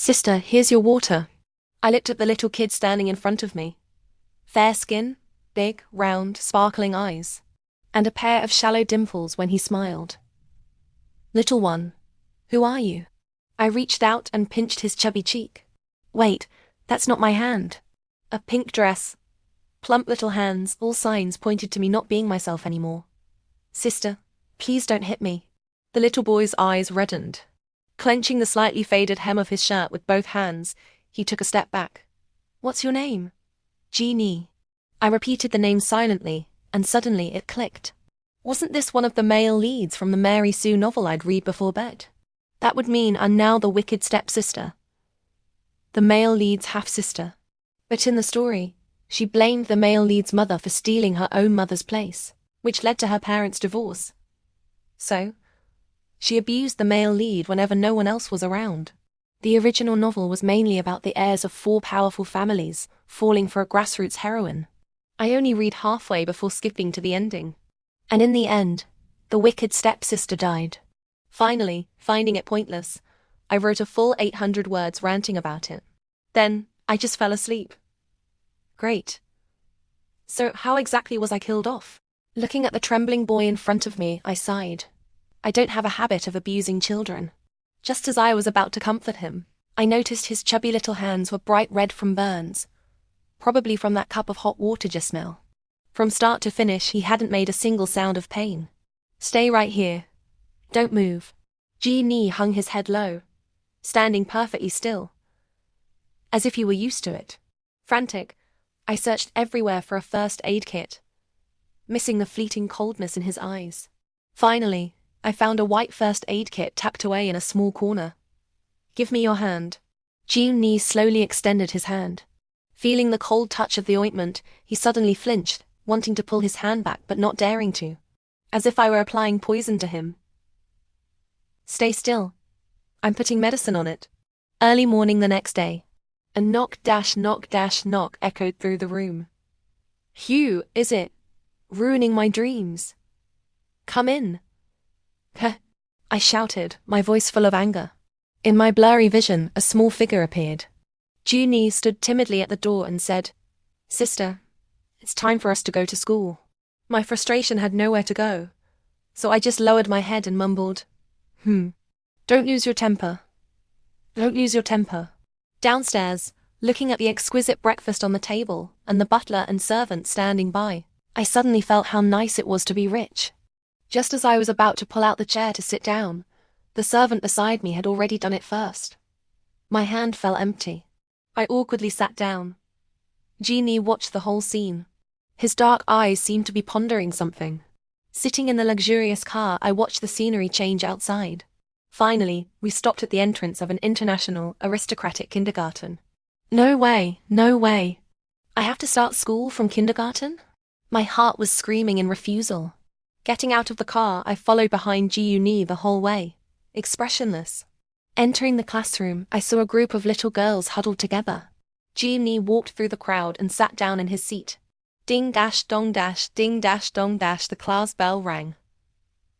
Sister, here's your water. I looked at the little kid standing in front of me. Fair skin, big, round, sparkling eyes, and a pair of shallow dimples when he smiled. Little one, who are you? I reached out and pinched his chubby cheek. Wait, that's not my hand. A pink dress. Plump little hands, all signs pointed to me not being myself anymore. Sister, please don't hit me. The little boy's eyes reddened. Clenching the slightly faded hem of his shirt with both hands, he took a step back. What's your name? Jeannie. I repeated the name silently, and suddenly it clicked. Wasn't this one of the male leads from the Mary Sue novel I'd read before bed? That would mean I'm now the wicked stepsister. The male lead's half-sister. But in the story, she blamed the male lead's mother for stealing her own mother's place, which led to her parents' divorce. So, she abused the male lead whenever no one else was around. The original novel was mainly about the heirs of 4 powerful families falling for a grassroots heroine. I only read halfway before skipping to the ending. And in the end, the wicked stepsister died. Finally, finding it pointless, I wrote a full 800 words ranting about it. Then, I just fell asleep. Great. So how exactly was I killed off? Looking at the trembling boy in front of me, I sighed. I don't have a habit of abusing children. Just as I was about to comfort him, I noticed his chubby little hands were bright red from burns, probably from that cup of hot water just now. From start to finish, he hadn't made a single sound of pain. Stay right here. Don't move. Jeannie hung his head low, standing perfectly still, as if he were used to it. Frantic, I searched everywhere for a first aid kit, missing the fleeting coldness in his eyes. Finally, I found a white first aid kit tucked away in a small corner. Give me your hand. Jeannie slowly extended his hand. Feeling the cold touch of the ointment, he suddenly flinched, wanting to pull his hand back but not daring to, as if I were applying poison to him. Stay still. I'm putting medicine on it. Early morning the next day. A knock dash knock dash knock echoed through the room. Hugh, is it? Ruining my dreams. Come in. Heh, I shouted, my voice full of anger. In my blurry vision, a small figure appeared. Jeannie stood timidly at the door and said, Sister, it's time for us to go to school. My frustration had nowhere to go, so I just lowered my head and mumbled, Don't lose your temper. Don't lose your temper. Downstairs, looking at the exquisite breakfast on the table and the butler and servant standing by, I suddenly felt how nice it was to be rich. Just as I was about to pull out the chair to sit down, the servant beside me had already done it first. My hand fell empty. I awkwardly sat down. Jeannie watched the whole scene. His dark eyes seemed to be pondering something. Sitting in the luxurious car, I watched the scenery change outside. Finally, we stopped at the entrance of an international, aristocratic kindergarten. No way, no way. I have to start school from kindergarten? My heart was screaming in refusal. Getting out of the car, I followed behind Jeannie the whole way, expressionless. Entering the classroom, I saw a group of little girls huddled together. Jeannie walked through the crowd and sat down in his seat. Ding dash dong dash, ding dash dong dash, the class bell rang.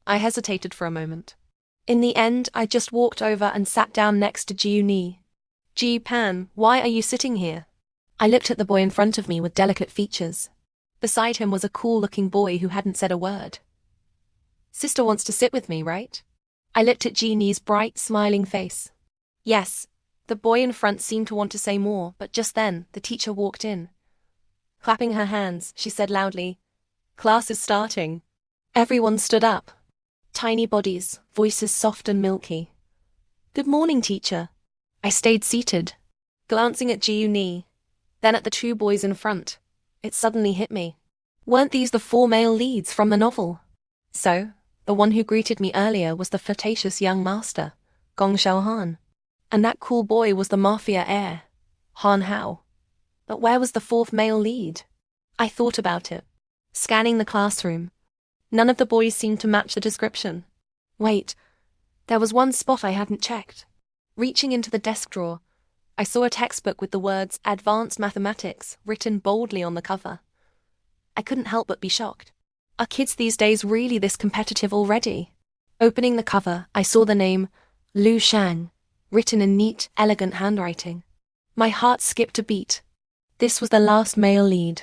I hesitated for a moment. In the end, I just walked over and sat down next to Jeannie. Pan, why are you sitting here? I looked at the boy in front of me with delicate features. Beside him was a cool-looking boy who hadn't said a word. Sister wants to sit with me, right? I looked at Jeannie's bright, smiling face. Yes. The boy in front seemed to want to say more, but just then, the teacher walked in. Clapping her hands, she said loudly, Class is starting. Everyone stood up. Tiny bodies, voices soft and milky. Good morning, teacher. I stayed seated, glancing at Jeannie, then at the 2 boys in front. It suddenly hit me. Weren't these the 4 male leads from the novel? So, the one who greeted me earlier was the flirtatious young master, Gong Xiaohan. And that cool boy was the mafia heir, Han Hao. But where was the 4th male lead? I thought about it, scanning the classroom. None of the boys seemed to match the description. Wait, there was one spot I hadn't checked. Reaching into the desk drawer, I saw a textbook with the words Advanced Mathematics written boldly on the cover. I couldn't help but be shocked. Are kids these days really this competitive already? Opening the cover, I saw the name Lu Shang, written in neat, elegant handwriting. My heart skipped a beat. This was the last male lead.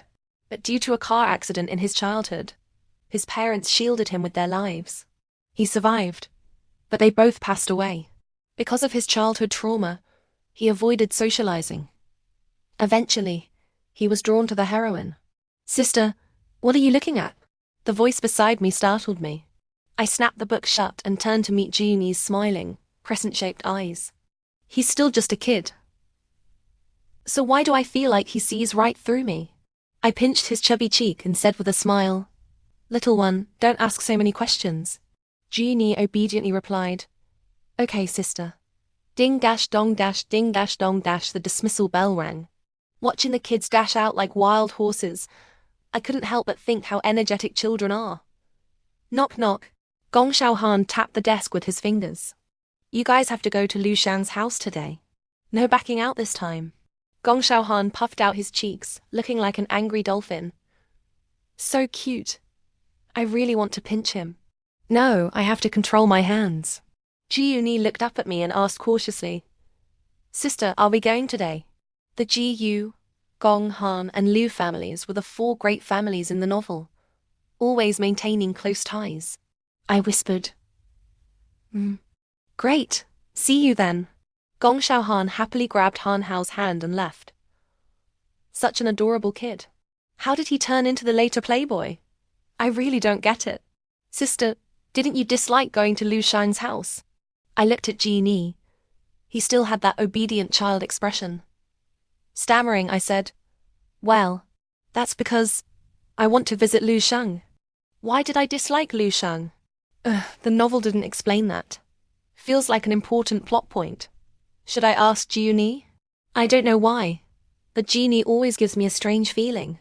But due to a car accident in his childhood, his parents shielded him with their lives. He survived, but they both passed away. Because of his childhood trauma, he avoided socializing. Eventually, he was drawn to the heroine. "Sister, what are you looking at?" The voice beside me startled me. I snapped the book shut and turned to meet Jeannie's smiling, crescent-shaped eyes. "He's still just a kid. So why do I feel like he sees right through me?" I pinched his chubby cheek and said with a smile, "Little one, don't ask so many questions." Jeannie obediently replied, "Okay, sister." Ding dash dong dash ding dash dong dash, the dismissal bell rang. Watching the kids dash out like wild horses, I couldn't help but think how energetic children are. Knock knock. Gong Xiaohan tapped the desk with his fingers. "You guys have to go to Lu Shang's house today. No backing out this time." Gong Xiaohan puffed out his cheeks, looking like an angry dolphin. "So cute. I really want to pinch him." "No, I have to control my hands." Ji Yuni looked up at me and asked cautiously, "Sister, are we going today?" The Ji Yu, Gong, Han, and Liu families were the four great families in the novel, always maintaining close ties. I whispered, "Great. See you then." Gong Xiaohan happily grabbed Han Hao's hand and left. Such an adorable kid. How did he turn into the later playboy? I really don't get it. "Sister, didn't you dislike going to Lu Shang's house?" I looked at Ji Ni. He still had that obedient child expression. Stammering, I said, "Well, that's because I want to visit Lu Shang." Why did I dislike Lu Shang? The novel didn't explain that. Feels like an important plot point. Should I ask Ji Yuni? I don't know why, but Ji Ni always gives me a strange feeling.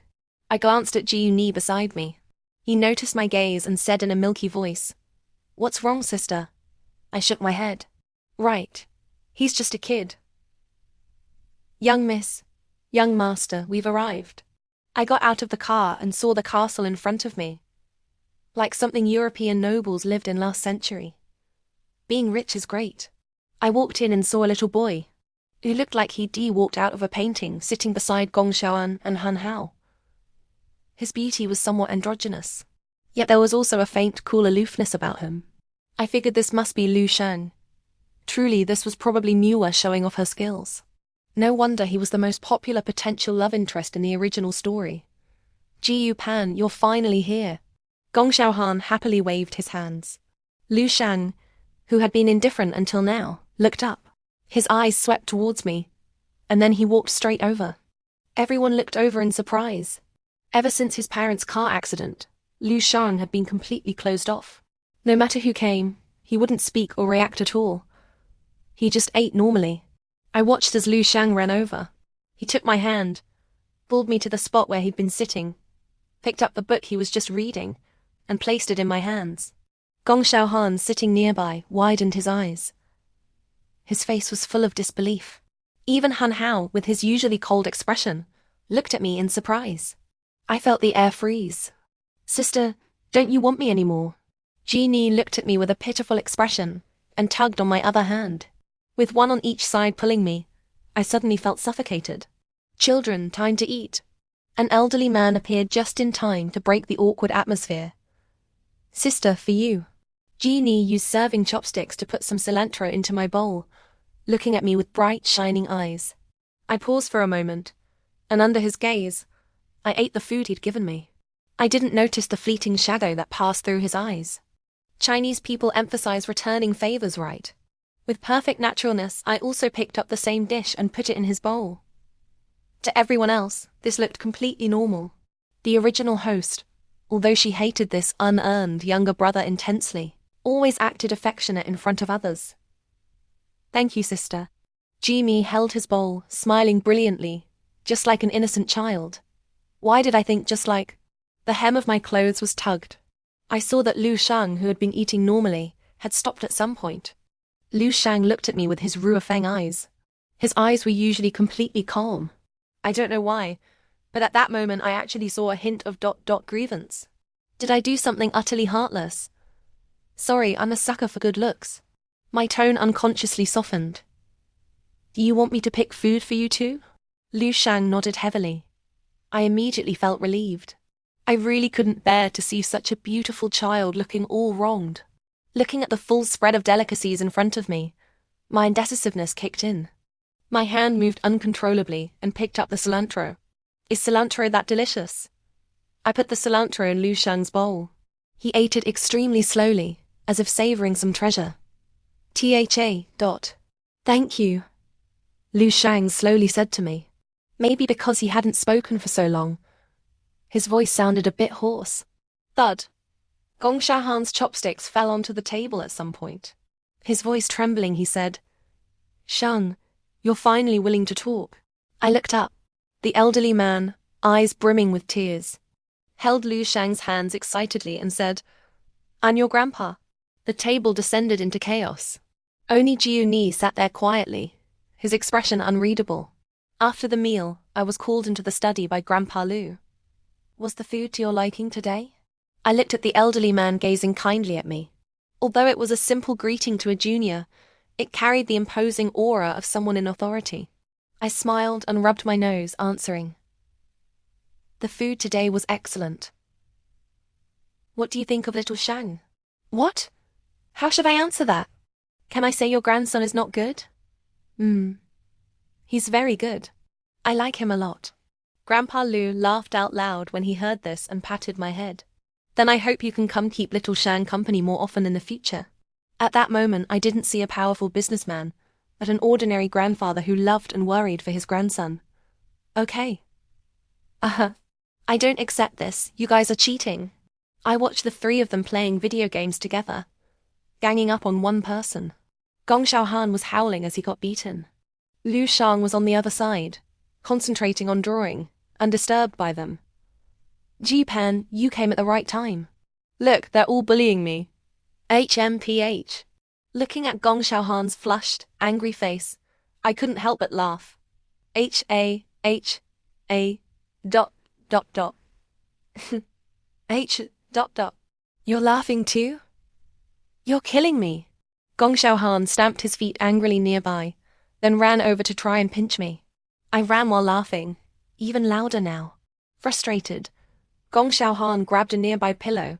I glanced at Ji Yuni beside me. He noticed my gaze and said in a milky voice, "What's wrong, sister?" I shook my head. "Right. He's just a kid." "Young miss, young master, we've arrived." I got out of the car and saw the castle in front of me. Like something European nobles lived in last century. Being rich is great. I walked in and saw a little boy, who looked like he'd walked out of a painting, sitting beside Gong Xiaoan and Han Hao. His beauty was somewhat androgynous, yet there was also a faint, cool aloofness about him. I figured this must be Lu Shang. Truly, this was probably Miwa showing off her skills. No wonder he was the most popular potential love interest in the original story. "Ji Yu Pan, you're finally here." Gong Xiaohan happily waved his hands. Lu Shang, who had been indifferent until now, looked up. His eyes swept towards me, and then he walked straight over. Everyone looked over in surprise. Ever since his parents' car accident, Lu Shang had been completely closed off. No matter who came, he wouldn't speak or react at all. He just ate normally. I watched as Lu Shang ran over. He took my hand, pulled me to the spot where he'd been sitting, picked up the book he was just reading, and placed it in my hands. Gong Xiaohan, sitting nearby, widened his eyes. His face was full of disbelief. Even Han Hao, with his usually cold expression, looked at me in surprise. I felt the air freeze. "Sister, don't you want me anymore?" Ji Ni looked at me with a pitiful expression and tugged on my other hand. With one on each side pulling me, I suddenly felt suffocated. "Children, time to eat." An elderly man appeared just in time to break the awkward atmosphere. "Sister, for you." Ji Ni used serving chopsticks to put some cilantro into my bowl, looking at me with bright, shining eyes. I paused for a moment, and under his gaze, I ate the food he'd given me. I didn't notice the fleeting shadow that passed through his eyes. Chinese people emphasize returning favors, right? With perfect naturalness, I also picked up the same dish and put it in his bowl. To everyone else, this looked completely normal. The original host, although she hated this unearned younger brother intensely, always acted affectionate in front of others. "Thank you, sister." Jimmy held his bowl, smiling brilliantly, just like an innocent child. Why did I think just like? The hem of my clothes was tugged. I saw that Lu Shang, who had been eating normally, had stopped at some point. Lu Shang looked at me with his Ruofeng eyes. His eyes were usually completely calm. I don't know why, but at that moment I actually saw a hint of grievance. Did I do something utterly heartless? Sorry, I'm a sucker for good looks. My tone unconsciously softened. Do you want me to pick food for you too? Liu Shang nodded heavily. I immediately felt relieved. I really couldn't bear to see such a beautiful child looking all wronged. Looking at the full spread of delicacies in front of me, my indecisiveness kicked in. My hand moved uncontrollably and picked up the cilantro. Is cilantro that delicious? I put the cilantro in Liu Shang's bowl. He ate it extremely slowly, as if savoring some treasure. Thank you, Liu Shang slowly said to me. Maybe because he hadn't spoken for so long. His voice sounded a bit hoarse. Thud. Gong Xiaohan's chopsticks fell onto the table at some point. His voice trembling, he said, Shang, you're finally willing to talk. I looked up. The elderly man, eyes brimming with tears, held Liu Shang's hands excitedly and said, I'm your grandpa. The table descended into chaos. Only Jiu Ni sat there quietly, his expression unreadable. After the meal, I was called into the study by Grandpa Liu. Was the food to your liking today? I looked at the elderly man gazing kindly at me. Although it was a simple greeting to a junior, it carried the imposing aura of someone in authority. I smiled and rubbed my nose, answering. The food today was excellent. What do you think of little Shang? What? How should I answer that? Can I say your grandson is not good? He's very good. I like him a lot. Grandpa Liu laughed out loud when he heard this and patted my head. Then I hope you can come keep little Shang company more often in the future. At that moment, I didn't see a powerful businessman, but an ordinary grandfather who loved and worried for his grandson. Okay. I don't accept this. You guys are cheating. I watched the three of them playing video games together, ganging up on one person. Gong Xiaohan was howling as he got beaten. Liu Shang was on the other side, concentrating on drawing, undisturbed by them. Ji Pan, you came at the right time. Look, they're all bullying me. HMPH. Looking at Gong Xiaohan's flushed, angry face, I couldn't help but laugh. HAHA. H. You're laughing too? You're killing me. Gong Xiaohan stamped his feet angrily nearby, then ran over to try and pinch me. I ran while laughing, even louder now. Frustrated, Gong Xiaohan grabbed a nearby pillow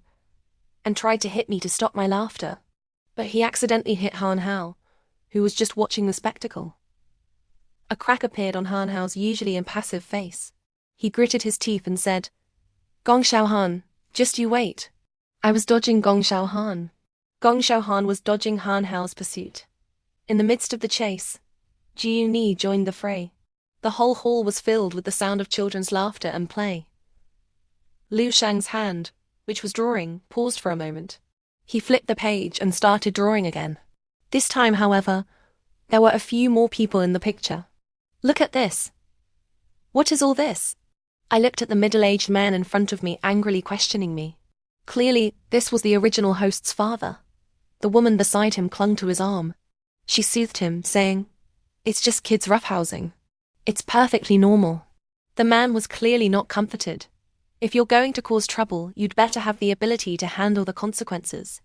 and tried to hit me to stop my laughter, but he accidentally hit Han Hao, who was just watching the spectacle. A crack appeared on Han Hao's usually impassive face. He gritted his teeth and said, Gong Xiaohan, just you wait. I was dodging Gong Xiaohan. Gong Xiaohan was dodging Han Hao's pursuit. In the midst of the chase, Jiu Ni joined the fray. The whole hall was filled with the sound of children's laughter and play. Liu Shang's hand, which was drawing, paused for a moment. He flipped the page and started drawing again. This time, however, there were a few more people in the picture. Look at this. What is all this? I looked at the middle-aged man in front of me, angrily questioning me. Clearly, this was the original host's father. The woman beside him clung to his arm. She soothed him, saying, It's just kids roughhousing. It's perfectly normal. The man was clearly not comforted. If you're going to cause trouble, you'd better have the ability to handle the consequences.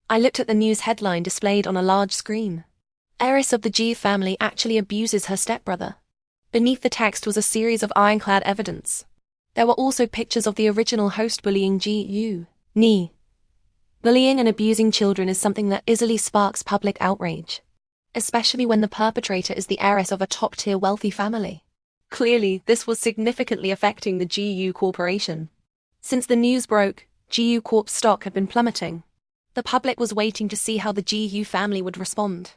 I looked at the news headline displayed on a large screen. Heiress of the Ji family actually abuses her stepbrother. Beneath the text was a series of ironclad evidence. There were also pictures of the original host bullying Jiu Ni. Bullying and abusing children is something that easily sparks public outrage, especially when the perpetrator is the heiress of a top-tier wealthy family. Clearly, this was significantly affecting the GU Corporation. Since the news broke, GU Corp's stock had been plummeting. The public was waiting to see how the GU family would respond.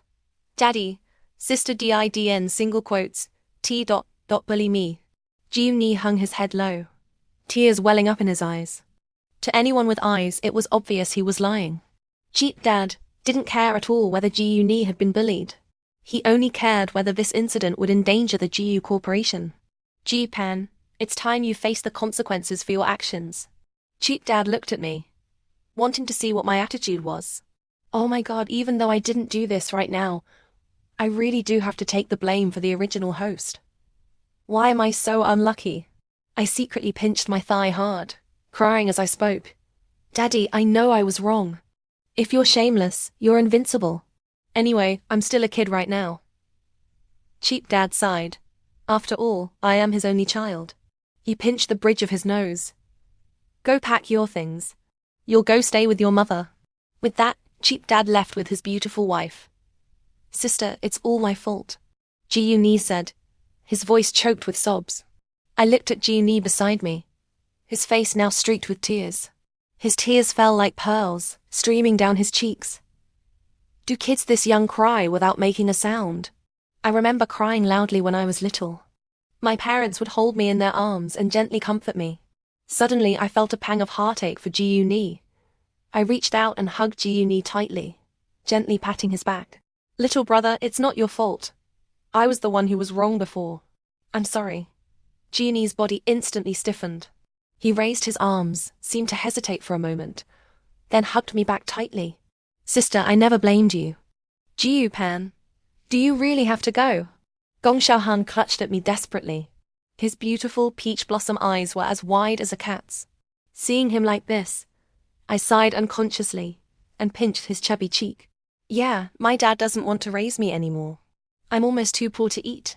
Daddy, sister DIDN single quotes, bully me. Jiu Ni hung his head low, tears welling up in his eyes. To anyone with eyes, it was obvious he was lying. Jeep Dad didn't care at all whether Jiu Ni had been bullied. He only cared whether this incident would endanger the GU Corporation. Ji Pan, it's time you face the consequences for your actions. Jeep Dad looked at me, wanting to see what my attitude was. Oh my God, even though I didn't do this right now, I really do have to take the blame for the original host. Why am I so unlucky? I secretly pinched my thigh hard, crying as I spoke. Daddy, I know I was wrong. If you're shameless, you're invincible. Anyway, I'm still a kid right now. Cheap Dad sighed. After all, I am his only child. He pinched the bridge of his nose. Go pack your things. You'll go stay with your mother. With that, Cheap Dad left with his beautiful wife. Sister, it's all my fault, Ji-Yoon said, his voice choked with sobs. I looked at Ji-Yoon beside me, his face now streaked with tears. His tears fell like pearls, streaming down his cheeks. Do kids this young cry without making a sound? I remember crying loudly when I was little. My parents would hold me in their arms and gently comfort me. Suddenly I felt a pang of heartache for Ji-Yoon. I reached out and hugged Ji-Yoon tightly, gently patting his back. Little brother, it's not your fault. I was the one who was wrong before. I'm sorry. Ji-Yoon's body instantly stiffened. He raised his arms, seemed to hesitate for a moment, then hugged me back tightly. Sister, I never blamed you. Ji-Yoon, do you really have to go? Gong Xiaohan clutched at me desperately. His beautiful peach blossom eyes were as wide as a cat's. Seeing him like this, I sighed unconsciously and pinched his chubby cheek. Yeah, my dad doesn't want to raise me anymore. I'm almost too poor to eat,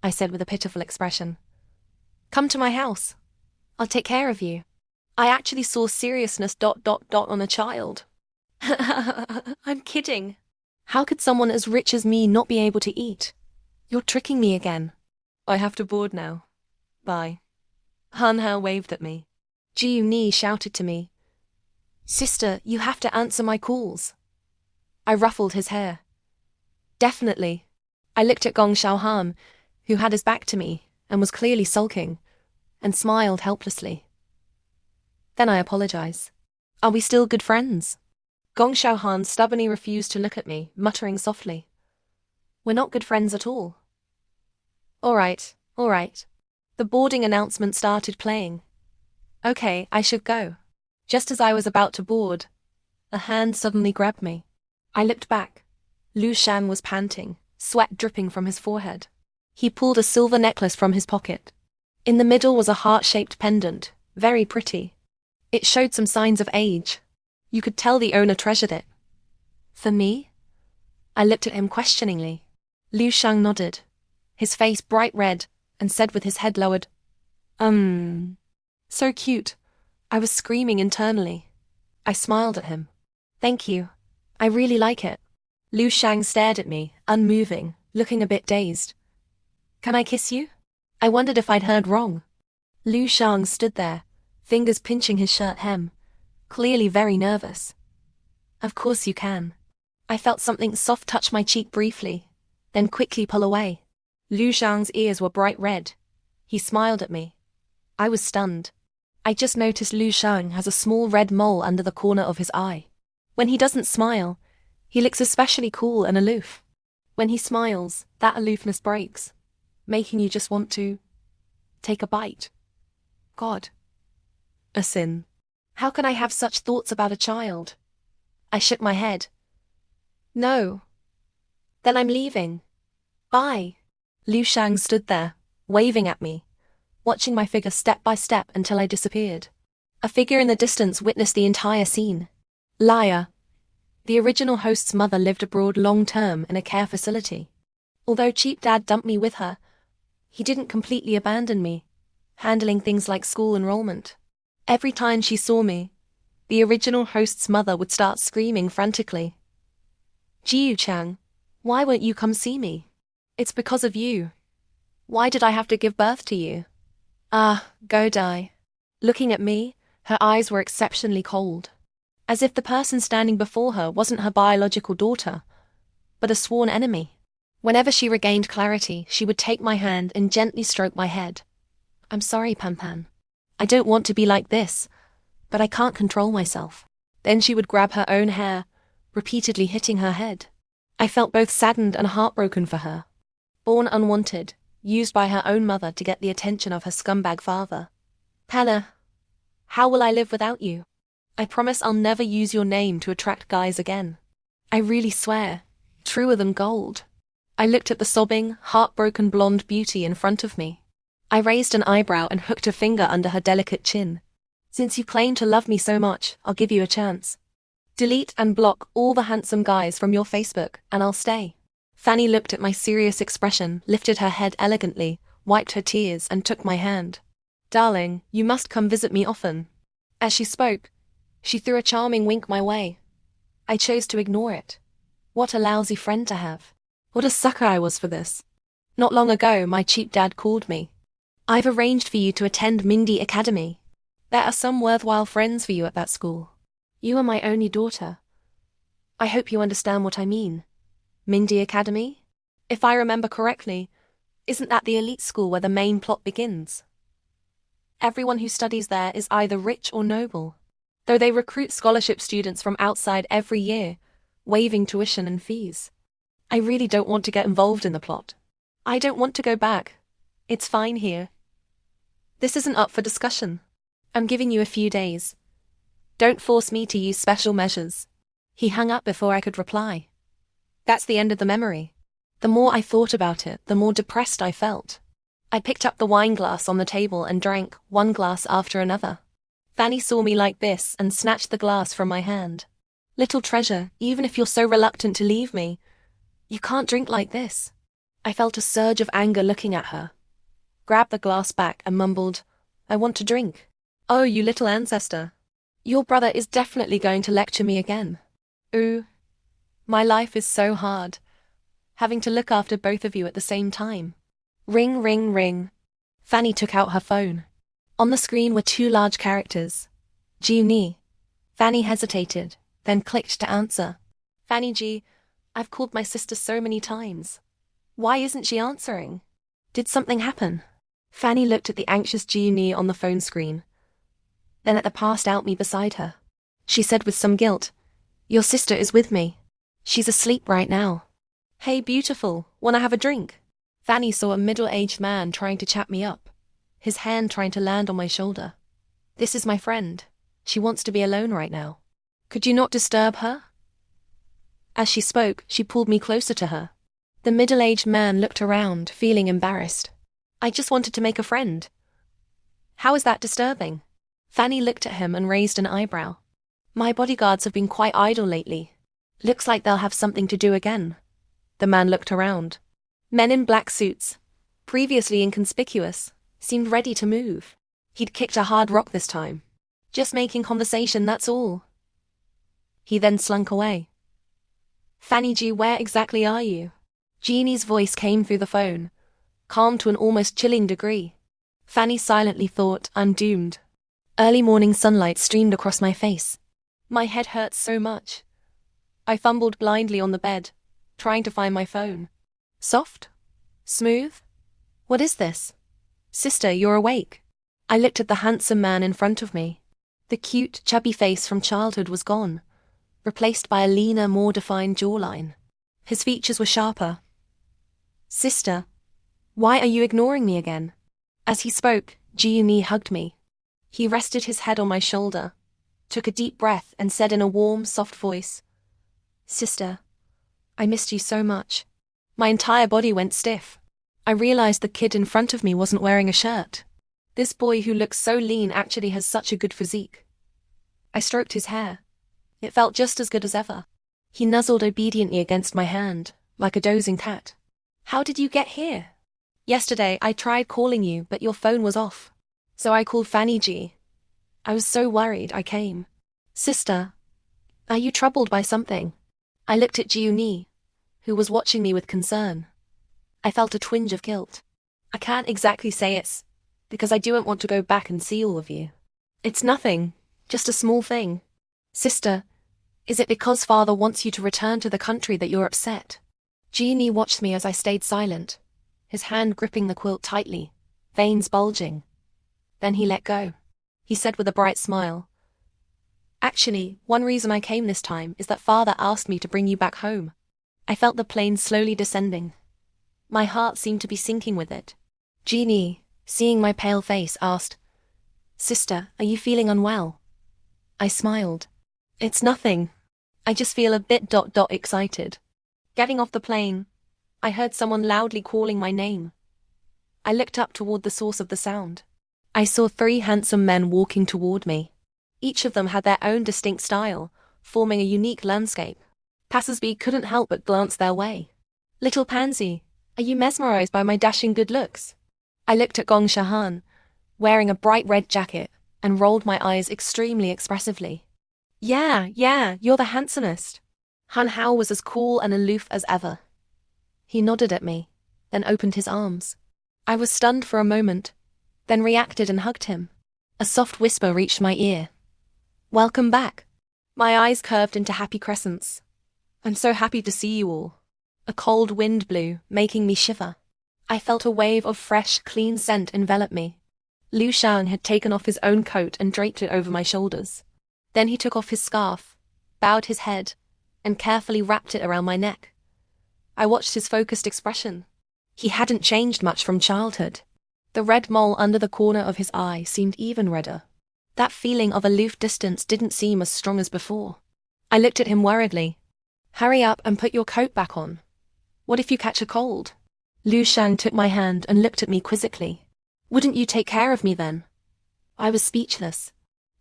I said with a pitiful expression. Come to my house. I'll take care of you. I actually saw seriousness ... on a child. I'm kidding. How could someone as rich as me not be able to eat? You're tricking me again. I have to board now. Bye. Han Hao waved at me. Ji-Yoon shouted to me. Sister, you have to answer my calls. I ruffled his hair. Definitely. I looked at Gong Xiaohan, who had his back to me and was clearly sulking, and smiled helplessly. Then I apologized. Are we still good friends? Gong Xiaohan stubbornly refused to look at me, muttering softly. We're not good friends at all. All right. The boarding announcement started playing. Okay, I should go. Just as I was about to board, a hand suddenly grabbed me. I looked back. Lu Shang was panting, sweat dripping from his forehead. He pulled a silver necklace from his pocket. In the middle was a heart-shaped pendant, very pretty. It showed some signs of age. You could tell the owner treasured it. For me? I looked at him questioningly. Lu Shang nodded, his face bright red, and said with his head lowered, So cute. I was screaming internally. I smiled at him. Thank you. I really like it. Lu Shang stared at me, unmoving, looking a bit dazed. Can I kiss you? I wondered if I'd heard wrong. Lu Shang stood there, fingers pinching his shirt hem, clearly very nervous. Of course you can. I felt something soft touch my cheek briefly, then quickly pull away. Lu Shang's ears were bright red. He smiled at me. I was stunned. I just noticed Lu Shang has a small red mole under the corner of his eye. When he doesn't smile, he looks especially cool and aloof. When he smiles, that aloofness breaks, making you just want to take a bite. God. A sin. How can I have such thoughts about a child? I shook my head. No. Then I'm leaving. Bye. Lu Shang stood there, waving at me, watching my figure step by step until I disappeared. A figure in the distance witnessed the entire scene. Liar. The original host's mother lived abroad long-term in a care facility. Although Cheap Dad dumped me with her, he didn't completely abandon me, handling things like school enrollment. Every time she saw me, the original host's mother would start screaming frantically. Jiu Chang, why won't you come see me? It's because of you. Why did I have to give birth to you? Ah, go die. Looking at me, her eyes were exceptionally cold, as if the person standing before her wasn't her biological daughter, but a sworn enemy. Whenever she regained clarity, she would take my hand and gently stroke my head. I'm sorry, Pan. I don't want to be like this, but I can't control myself. Then she would grab her own hair, repeatedly hitting her head. I felt both saddened and heartbroken for her. Born unwanted, used by her own mother to get the attention of her scumbag father. Hannah, how will I live without you? I promise I'll never use your name to attract guys again. I really swear, truer than gold. I looked at the sobbing, heartbroken blonde beauty in front of me. I raised an eyebrow and hooked a finger under her delicate chin. Since you claim to love me so much, I'll give you a chance. Delete and block all the handsome guys from your Facebook, and I'll stay. Fanny looked at my serious expression, lifted her head elegantly, wiped her tears, and took my hand. Darling, you must come visit me often. As she spoke, she threw a charming wink my way. I chose to ignore it. What a lousy friend to have. What a sucker I was for this. Not long ago, my cheap dad called me. I've arranged for you to attend Mindy Academy. There are some worthwhile friends for you at that school. You are my only daughter. I hope you understand what I mean. Mindy Academy? If I remember correctly, isn't that the elite school where the main plot begins? Everyone who studies there is either rich or noble, though they recruit scholarship students from outside every year, waiving tuition and fees. I really don't want to get involved in the plot. I don't want to go back. It's fine here. This isn't up for discussion. I'm giving you a few days. Don't force me to use special measures. He hung up before I could reply. That's the end of the memory. The more I thought about it, the more depressed I felt. I picked up the wine glass on the table and drank one glass after another. Fanny saw me like this and snatched the glass from my hand. Little treasure, even if you're so reluctant to leave me, you can't drink like this. I felt a surge of anger looking at her, grabbed the glass back and mumbled, I want to drink. Oh, you little ancestor. Your brother is definitely going to lecture me again. Ooh, my life is so hard, having to look after both of you at the same time. Ring, ring, ring. Fanny took out her phone. On the screen were 2 large characters. G. Fanny hesitated, then clicked to answer. Fanny G, I've called my sister so many times. Why isn't she answering? Did something happen? Fanny looked at the anxious G on the phone screen, then at the passed out me beside her. She said with some guilt, Your sister is with me. She's asleep right now. Hey beautiful, wanna have a drink? Fanny saw a middle-aged man trying to chat me up, his hand trying to land on my shoulder. This is my friend. She wants to be alone right now. Could you not disturb her? As she spoke, she pulled me closer to her. The middle-aged man looked around, feeling embarrassed. I just wanted to make a friend. How is that disturbing? Fanny looked at him and raised an eyebrow. My bodyguards have been quite idle lately. Looks like they'll have something to do again. The man looked around. Men in black suits, previously inconspicuous, seemed ready to move. He'd kicked a hard rock this time. Just making conversation, that's all. He then slunk away. Fanny G, where exactly are you? Jeannie's voice came through the phone, calm to an almost chilling degree. Fanny silently thought, I'm doomed. Early morning sunlight streamed across my face. My head hurt so much. I fumbled blindly on the bed, trying to find my phone. Soft? Smooth? What is this? Sister, you're awake. I looked at the handsome man in front of me. The cute, chubby face from childhood was gone, replaced by a leaner, more defined jawline. His features were sharper. Sister, why are you ignoring me again? As he spoke, Giuni hugged me. He rested his head on my shoulder, took a deep breath and said in a warm, soft voice, Sister, I missed you so much. My entire body went stiff. I realized the kid in front of me wasn't wearing a shirt. This boy who looks so lean actually has such a good physique. I stroked his hair. It felt just as good as ever. He nuzzled obediently against my hand, like a dozing cat. How did you get here? Yesterday I tried calling you, but your phone was off. So I called Fanny G. I was so worried I came. Sister, are you troubled by something? I looked at Giuni, who was watching me with concern. I felt a twinge of guilt. I can't exactly say it's because I don't want to go back and see all of you. It's nothing, just a small thing. Sister, is it because father wants you to return to the country that you're upset? Giuni watched me as I stayed silent, his hand gripping the quilt tightly, veins bulging. Then he let go. He said with a bright smile, Actually, one reason I came this time is that father asked me to bring you back home. I felt the plane slowly descending. My heart seemed to be sinking with it. Jeannie, seeing my pale face, asked, Sister, are you feeling unwell? I smiled. It's nothing. I just feel a bit excited. Getting off the plane, I heard someone loudly calling my name. I looked up toward the source of the sound. I saw 3 handsome men walking toward me. Each of them had their own distinct style, forming a unique landscape. Passers-by couldn't help but glance their way. Little pansy, are you mesmerized by my dashing good looks? I looked at Gong Shahan, wearing a bright red jacket, and rolled my eyes extremely expressively. Yeah, you're the handsomest. Han Hao was as cool and aloof as ever. He nodded at me, then opened his arms. I was stunned for a moment, then reacted and hugged him. A soft whisper reached my ear. Welcome back. My eyes curved into happy crescents. I'm so happy to see you all. A cold wind blew, making me shiver. I felt a wave of fresh, clean scent envelop me. Liu Shan had taken off his own coat and draped it over my shoulders. Then he took off his scarf, bowed his head, and carefully wrapped it around my neck. I watched his focused expression. He hadn't changed much from childhood. The red mole under the corner of his eye seemed even redder. That feeling of aloof distance didn't seem as strong as before. I looked at him worriedly. Hurry up and put your coat back on. What if you catch a cold? Liu Shang took my hand and looked at me quizzically. Wouldn't you take care of me then? I was speechless.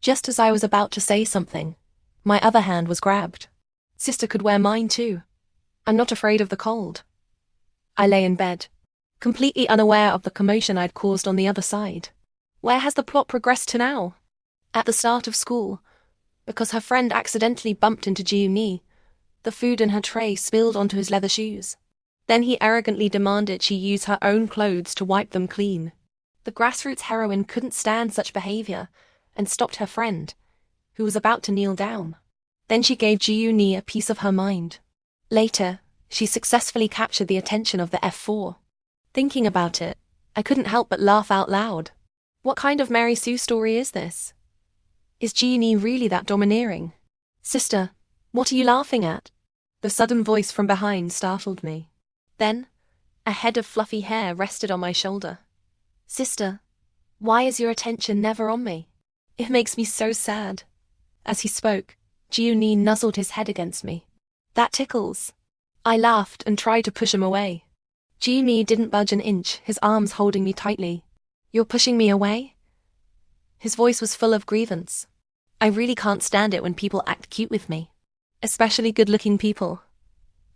Just as I was about to say something, my other hand was grabbed. Sister could wear mine too. I'm not afraid of the cold. I lay in bed, completely unaware of the commotion I'd caused on the other side. Where has the plot progressed to now? At the start of school, because her friend accidentally bumped into Jiuni, the food in her tray spilled onto his leather shoes. Then he arrogantly demanded she use her own clothes to wipe them clean. The grassroots heroine couldn't stand such behavior and stopped her friend, who was about to kneel down. Then she gave Jiuni a piece of her mind. Later, she successfully captured the attention of the F4. Thinking about it, I couldn't help but laugh out loud. What kind of Mary Sue story is this? Is Jiuni really that domineering? Sister, what are you laughing at? The sudden voice from behind startled me. Then, a head of fluffy hair rested on my shoulder. Sister, why is your attention never on me? It makes me so sad. As he spoke, Jiuni nuzzled his head against me. That tickles. I laughed and tried to push him away. Jiuni didn't budge an inch, his arms holding me tightly. You're pushing me away? His voice was full of grievance. I really can't stand it when people act cute with me. Especially good-looking people.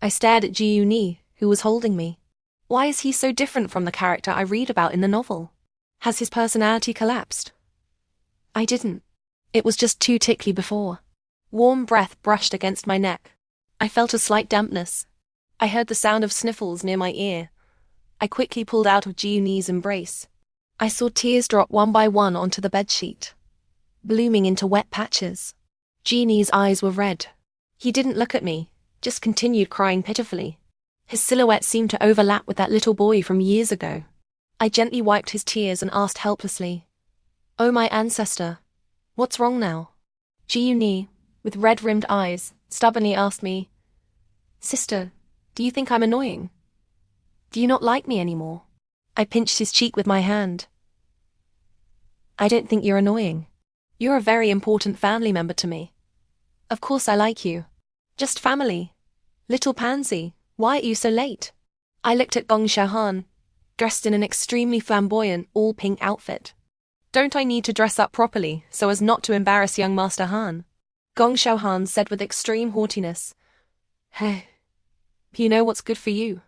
I stared at Jiuni, who was holding me. Why is he so different from the character I read about in the novel? Has his personality collapsed? I didn't. It was just too tickly before. Warm breath brushed against my neck. I felt a slight dampness. I heard the sound of sniffles near my ear. I quickly pulled out of Jiuni's embrace. I saw tears drop one by one onto the bedsheet, blooming into wet patches. Jiuni's eyes were red. He didn't look at me, just continued crying pitifully. His silhouette seemed to overlap with that little boy from years ago. I gently wiped his tears and asked helplessly, "Oh, my ancestor, what's wrong now?" Jiuni, with red-rimmed eyes, stubbornly asked me, "Sister, do you think I'm annoying? Do you not like me anymore?" I pinched his cheek with my hand. "I don't think you're annoying. You're a very important family member to me. Of course I like you. Just family. Little pansy, why are you so late?" I looked at Gong Xiaohan, dressed in an extremely flamboyant, all-pink outfit. Don't I need to dress up properly so as not to embarrass young Master Han? Gong Xiaohan said with extreme haughtiness. Hey, you know what's good for you.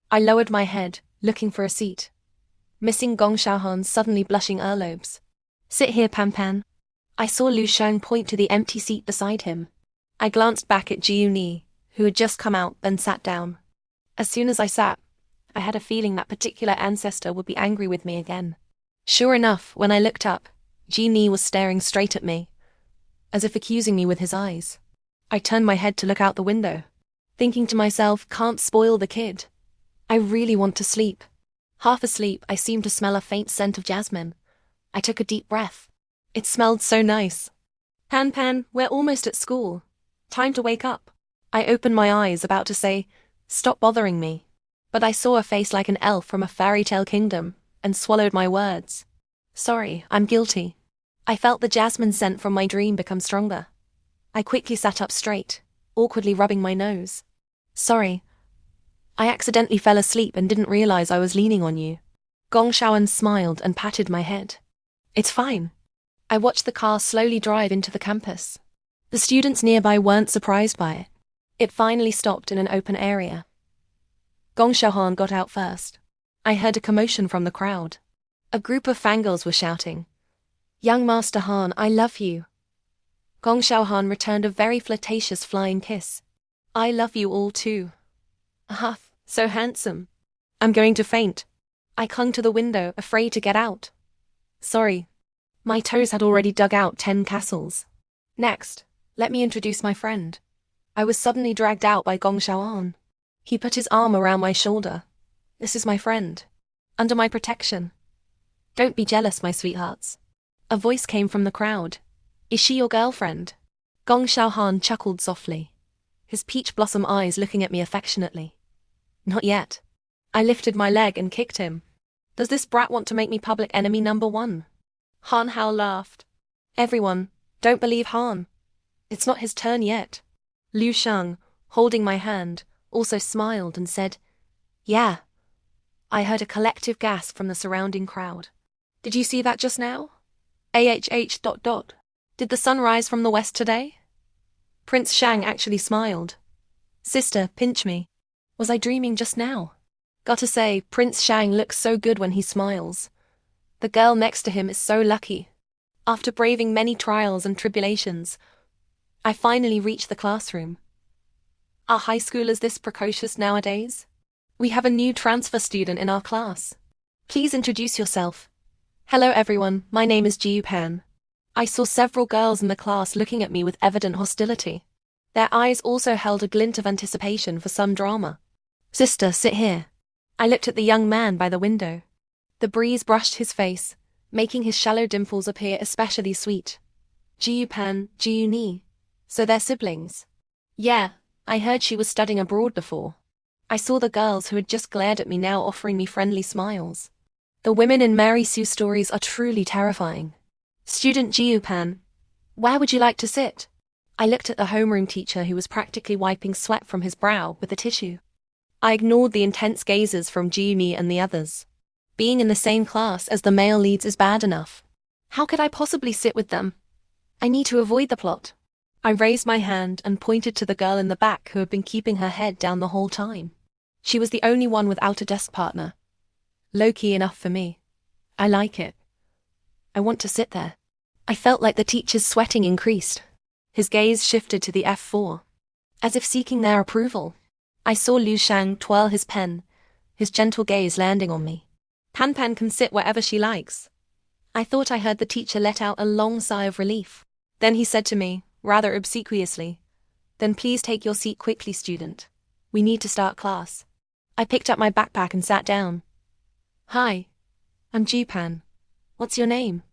I lowered my head, looking for a seat, missing Gong Xiaohan's suddenly blushing earlobes. Sit here, Pan Pan. I saw Liu Shang point to the empty seat beside him. I glanced back at Jiuni, who had just come out, then sat down. As soon as I sat, I had a feeling that particular ancestor would be angry with me again. Sure enough, when I looked up, Jiuni was staring straight at me, as if accusing me with his eyes. I turned my head to look out the window, thinking to myself, can't spoil the kid. I really want to sleep. Half asleep, I seemed to smell a faint scent of jasmine. I took a deep breath. It smelled so nice. Pan Pan, we're almost at school. Time to wake up. I opened my eyes, about to say, stop bothering me. But I saw a face like an elf from a fairy tale kingdom, and swallowed my words. Sorry, I'm guilty. I felt the jasmine scent from my dream become stronger. I quickly sat up straight, awkwardly rubbing my nose. Sorry. I accidentally fell asleep and didn't realize I was leaning on you. Gong Xiaoan smiled and patted my head. It's fine. I watched the car slowly drive into the campus. The students nearby weren't surprised by it. It finally stopped in an open area. Gong Xiaohan got out first. I heard a commotion from the crowd. A group of fangirls were shouting, "Young Master Han, I love you." Gong Xiaohan returned a very flirtatious flying kiss. "I love you all too. Ah, so handsome." I'm going to faint. I clung to the window, afraid to get out. Sorry. My toes had already dug out 10 castles. Next, let me introduce my friend. I was suddenly dragged out by Gong Xiaohan. He put his arm around my shoulder. This is my friend. Under my protection. Don't be jealous, my sweethearts. A voice came from the crowd. Is she your girlfriend? Gong Xiaohan chuckled softly, his peach blossom eyes looking at me affectionately. Not yet. I lifted my leg and kicked him. Does this brat want to make me public enemy number 1? Han Hao laughed. Everyone, don't believe Han. It's not his turn yet. Liu Shang, holding my hand, also smiled and said, Yeah. I heard a collective gasp from the surrounding crowd. Did you see that just now? AHH. Did the sun rise from the west today? Prince Shang actually smiled. Sister, pinch me. Was I dreaming just now? Gotta say, Prince Shang looks so good when he smiles. The girl next to him is so lucky. After braving many trials and tribulations, I finally reached the classroom. Are high schoolers this precocious nowadays? We have a new transfer student in our class. Please introduce yourself. Hello everyone, my name is Ji Pan. I saw several girls in the class looking at me with evident hostility. Their eyes also held a glint of anticipation for some drama. Sister, sit here. I looked at the young man by the window. The breeze brushed his face, making his shallow dimples appear especially sweet. Ji Pan, Ji Ni. So they're siblings. Yeah, I heard she was studying abroad before. I saw the girls who had just glared at me now offering me friendly smiles. The women in Mary Sue stories are truly terrifying. Student Ji Pan, where would you like to sit? I looked at the homeroom teacher who was practically wiping sweat from his brow with a tissue. I ignored the intense gazes from Ji Mi and the others. Being in the same class as the male leads is bad enough. How could I possibly sit with them? I need to avoid the plot. I raised my hand and pointed to the girl in the back who had been keeping her head down the whole time. She was the only one without a desk partner. Low-key enough for me. I like it. I want to sit there. I felt like the teacher's sweating increased. His gaze shifted to the F4, as if seeking their approval. I saw Liu Shang twirl his pen, his gentle gaze landing on me. Pan Pan can sit wherever she likes. I thought I heard the teacher let out a long sigh of relief. Then he said to me, rather obsequiously, Then please take your seat quickly, student. We need to start class. I picked up my backpack and sat down. Hi. I'm Ji Pan. What's your name?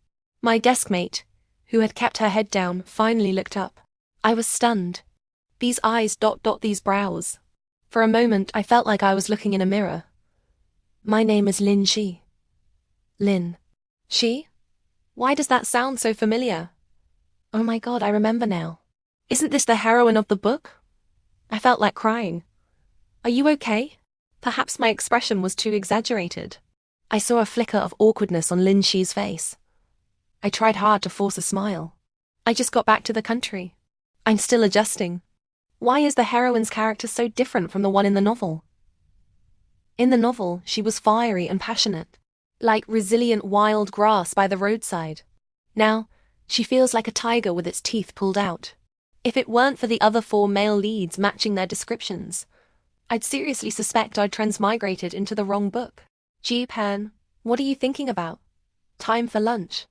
My deskmate, who had kept her head down, finally looked up. I was stunned. These eyes ... these brows. For a moment I felt like I was looking in a mirror. My name is Lin Shi. Lin. Shi? Why does that sound so familiar? Oh my god, I remember now. Isn't this the heroine of the book? I felt like crying. Are you okay? Perhaps my expression was too exaggerated. I saw a flicker of awkwardness on Lin Shi's face. I tried hard to force a smile. I just got back to the country. I'm still adjusting. Why is the heroine's character so different from the one in the novel? In the novel, she was fiery and passionate, like resilient wild grass by the roadside. Now, she feels like a tiger with its teeth pulled out. If it weren't for the other 4 male leads matching their descriptions, I'd seriously suspect I'd transmigrated into the wrong book. Ji Pan, what are you thinking about? Time for lunch.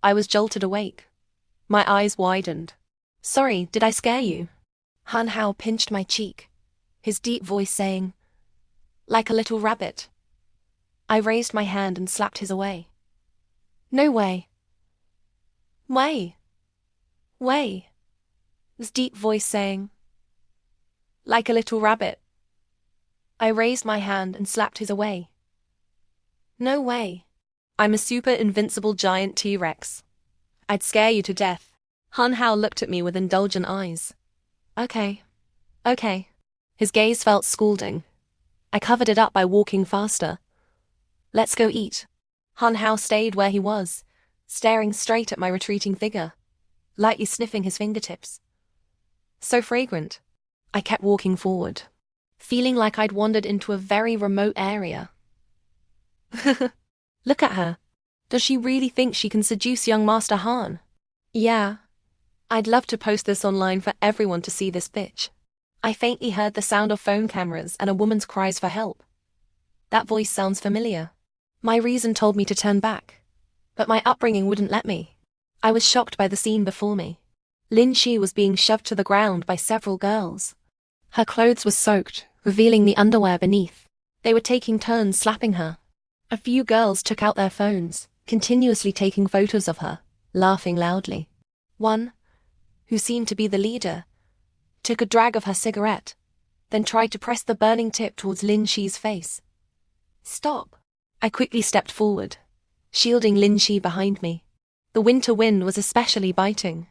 I was jolted awake. My eyes widened. Sorry, did I scare you? Han Hao pinched my cheek, his deep voice saying, Like a little rabbit. I raised my hand and slapped his away. No way. Way. Way. His deep voice saying, Like a little rabbit. I raised my hand and slapped his away. No way. I'm a super invincible giant T-Rex. I'd scare you to death. Han Hao looked at me with indulgent eyes. Okay. His gaze felt scalding. I covered it up by walking faster. Let's go eat. Han Hao stayed where he was, staring straight at my retreating figure, lightly sniffing his fingertips. So fragrant. I kept walking forward. feeling like I'd wandered into a very remote area. Look at her. Does she really think she can seduce young Master Han? Yeah. I'd love to post this online for everyone to see this bitch. I faintly heard the sound of phone cameras and a woman's cries for help. That voice sounds familiar. My reason told me to turn back, but my upbringing wouldn't let me. I was shocked by the scene before me. Lin Shi was being shoved to the ground by several girls. Her clothes were soaked, revealing the underwear beneath. They were taking turns slapping her. A few girls took out their phones, continuously taking photos of her, laughing loudly. One, who seemed to be the leader, took a drag of her cigarette, then tried to press the burning tip towards Lin Shi's face. Stop! I quickly stepped forward, shielding Lin Shi behind me. The winter wind was especially biting.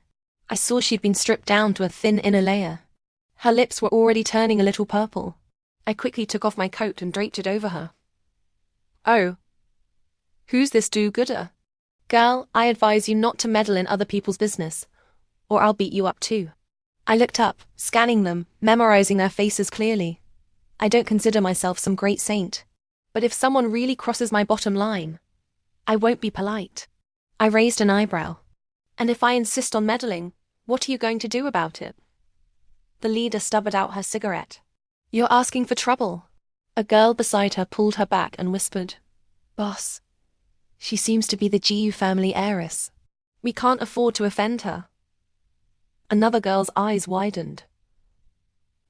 I saw she'd been stripped down to a thin inner layer. Her lips were already turning a little purple. I quickly took off my coat and draped it over her. Oh. Who's this do-gooder? Girl, I advise you not to meddle in other people's business, or I'll beat you up too. I looked up, scanning them, memorizing their faces clearly. I don't consider myself some great saint, but if someone really crosses my bottom line, I won't be polite. I raised an eyebrow. And if I insist on meddling, what are you going to do about it? The leader stubbered out her cigarette. You're asking for trouble. A girl beside her pulled her back and whispered, Boss, she seems to be the Jiyu family heiress. We can't afford to offend her. Another girl's eyes widened.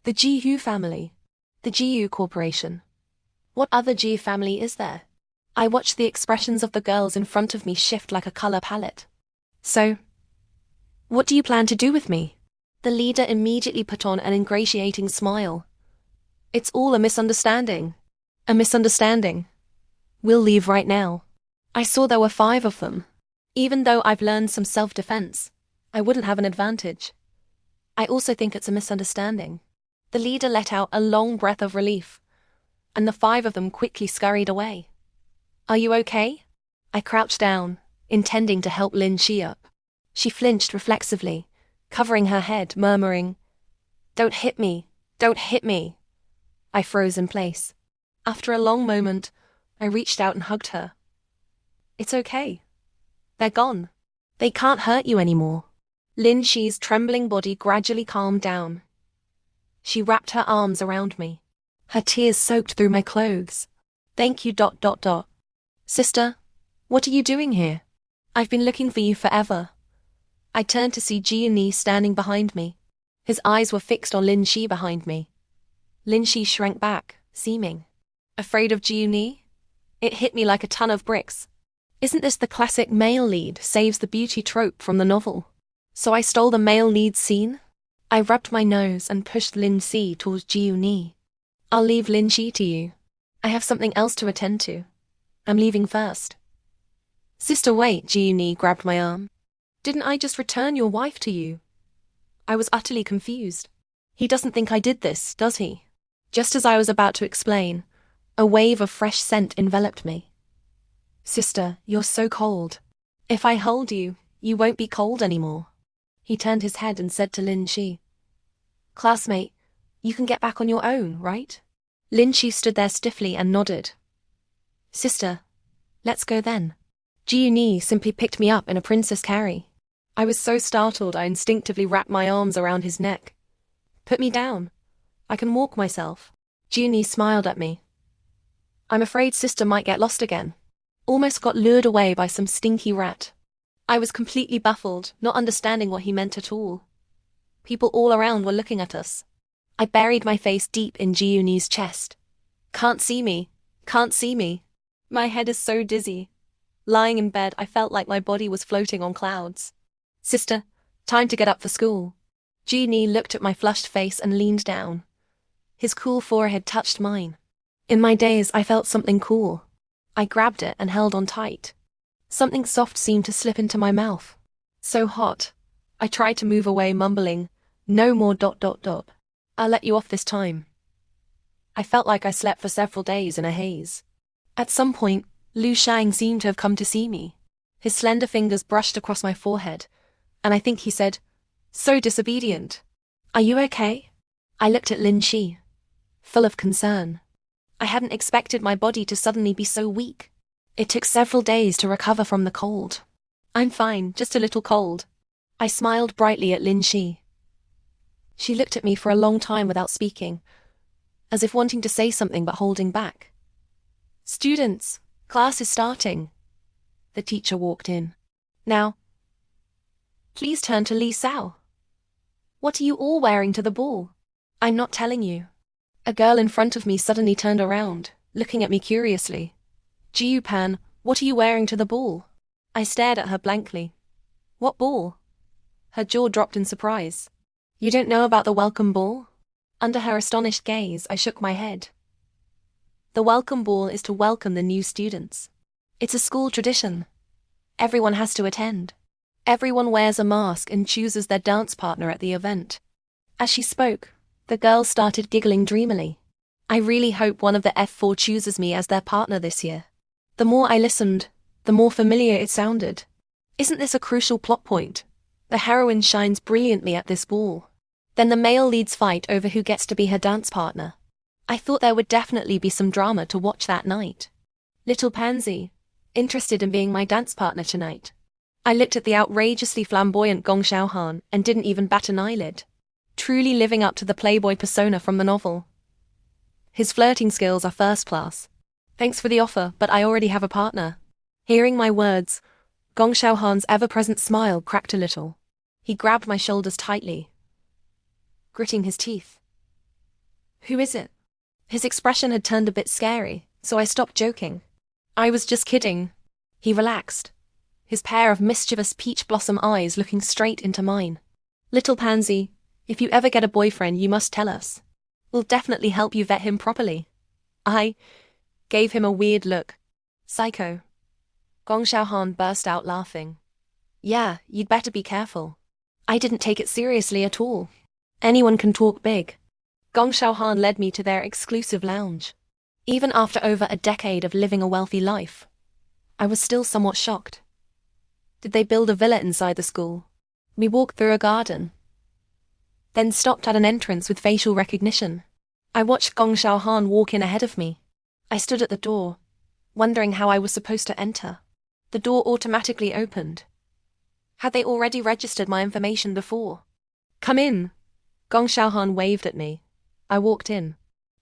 The Jiyu family. The Jiyu Corporation. What other Jiyu family is there? I watched the expressions of the girls in front of me shift like a color palette. So, what do you plan to do with me? The leader immediately put on an ingratiating smile. It's all a misunderstanding. A misunderstanding. We'll leave right now. I saw there were 5 of them. Even though I've learned some self-defense, I wouldn't have an advantage. I also think it's a misunderstanding. The leader let out a long breath of relief, and the 5 of them quickly scurried away. Are you okay? I crouched down, intending to help Lin Shi up. She flinched reflexively, covering her head, murmuring, Don't hit me, don't hit me. I froze in place. After a long moment, I reached out and hugged her. It's okay. They're gone. They can't hurt you anymore. Lin Shi's trembling body gradually calmed down. She wrapped her arms around me. Her tears soaked through my clothes. Thank you. Sister, what are you doing here? I've been looking for you forever. I turned to see Jiyu standing behind me. His eyes were fixed on Lin Shi behind me. Lin Shi shrank back, seeming afraid of Jiyu. It hit me like a ton of bricks. Isn't this the classic male lead saves the beauty trope from the novel? So I stole the male lead scene? I rubbed my nose and pushed Lin Shi towards Jiyu. I'll leave Lin Shi to you. I have something else to attend to. I'm leaving first. Sister, wait, Jiyu grabbed my arm. Didn't I just return your wife to you? I was utterly confused. He doesn't think I did this, does he? Just as I was about to explain, a wave of fresh scent enveloped me. Sister, you're so cold. If I hold you, you won't be cold anymore. He turned his head and said to Lin Shi, Classmate, you can get back on your own, right? Lin Shi stood there stiffly and nodded. Sister, let's go then. Jiyu simply picked me up in a princess carry. I was so startled I instinctively wrapped my arms around his neck. Put me down. I can walk myself. Jiyu smiled at me. I'm afraid sister might get lost again. Almost got lured away by some stinky rat. I was completely baffled, not understanding what he meant at all. People all around were looking at us. I buried my face deep in Jiyu's chest. Can't see me. Can't see me. My head is so dizzy. Lying in bed, I felt like my body was floating on clouds. Sister, time to get up for school. Jiyu looked at my flushed face and leaned down. His cool forehead touched mine. In my daze, I felt something cool. I grabbed it and held on tight. Something soft seemed to slip into my mouth. So hot. I tried to move away, mumbling, No more ... I'll let you off this time. I felt like I slept for several days in a haze. At some point, Lu Shang seemed to have come to see me. His slender fingers brushed across my forehead, and I think he said, So disobedient. Are you okay? I looked at Lin Shi. full of concern. I hadn't expected my body to suddenly be so weak. It took several days to recover from the cold. I'm fine, just a little cold. I smiled brightly at Lin Shi. She looked at me for a long time without speaking, as if wanting to say something but holding back. Students, class is starting. The teacher walked in. Now, please turn to Li Sao. What are you all wearing to the ball? I'm not telling you. A girl in front of me suddenly turned around, looking at me curiously. Jiu Pan, what are you wearing to the ball? I stared at her blankly. What ball? Her jaw dropped in surprise. You don't know about the welcome ball? Under her astonished gaze, I shook my head. The welcome ball is to welcome the new students. It's a school tradition. Everyone has to attend. Everyone wears a mask and chooses their dance partner at the event. As she spoke, the girls started giggling dreamily. I really hope one of the F4 chooses me as their partner this year. The more I listened, the more familiar it sounded. Isn't this a crucial plot point? The heroine shines brilliantly at this ball. Then the male leads fight over who gets to be her dance partner. I thought there would definitely be some drama to watch that night. Little Pansy, interested in being my dance partner tonight. I looked at the outrageously flamboyant Gong Xiaohan and didn't even bat an eyelid. Truly living up to the playboy persona from the novel. His flirting skills are first class. Thanks for the offer, but I already have a partner. Hearing my words, Gong Xiaohan's ever-present smile cracked a little. He grabbed my shoulders tightly, gritting his teeth. Who is it? His expression had turned a bit scary, so I stopped joking. I was just kidding. He relaxed, his pair of mischievous peach blossom eyes looking straight into mine. Little Pansy, if you ever get a boyfriend, you must tell us. We'll definitely help you vet him properly. I gave him a weird look. Psycho. Gong Xiaohan burst out laughing. Yeah, you'd better be careful. I didn't take it seriously at all. Anyone can talk big. Gong Xiaohan led me to their exclusive lounge. Even after over a decade of living a wealthy life, I was still somewhat shocked. Did they build a villa inside the school? We walked through a garden, then stopped at an entrance with facial recognition. I watched Gong Xiaohan walk in ahead of me. I stood at the door, wondering how I was supposed to enter. The door automatically opened. Had they already registered my information before? Come in. Gong Xiaohan waved at me. I walked in.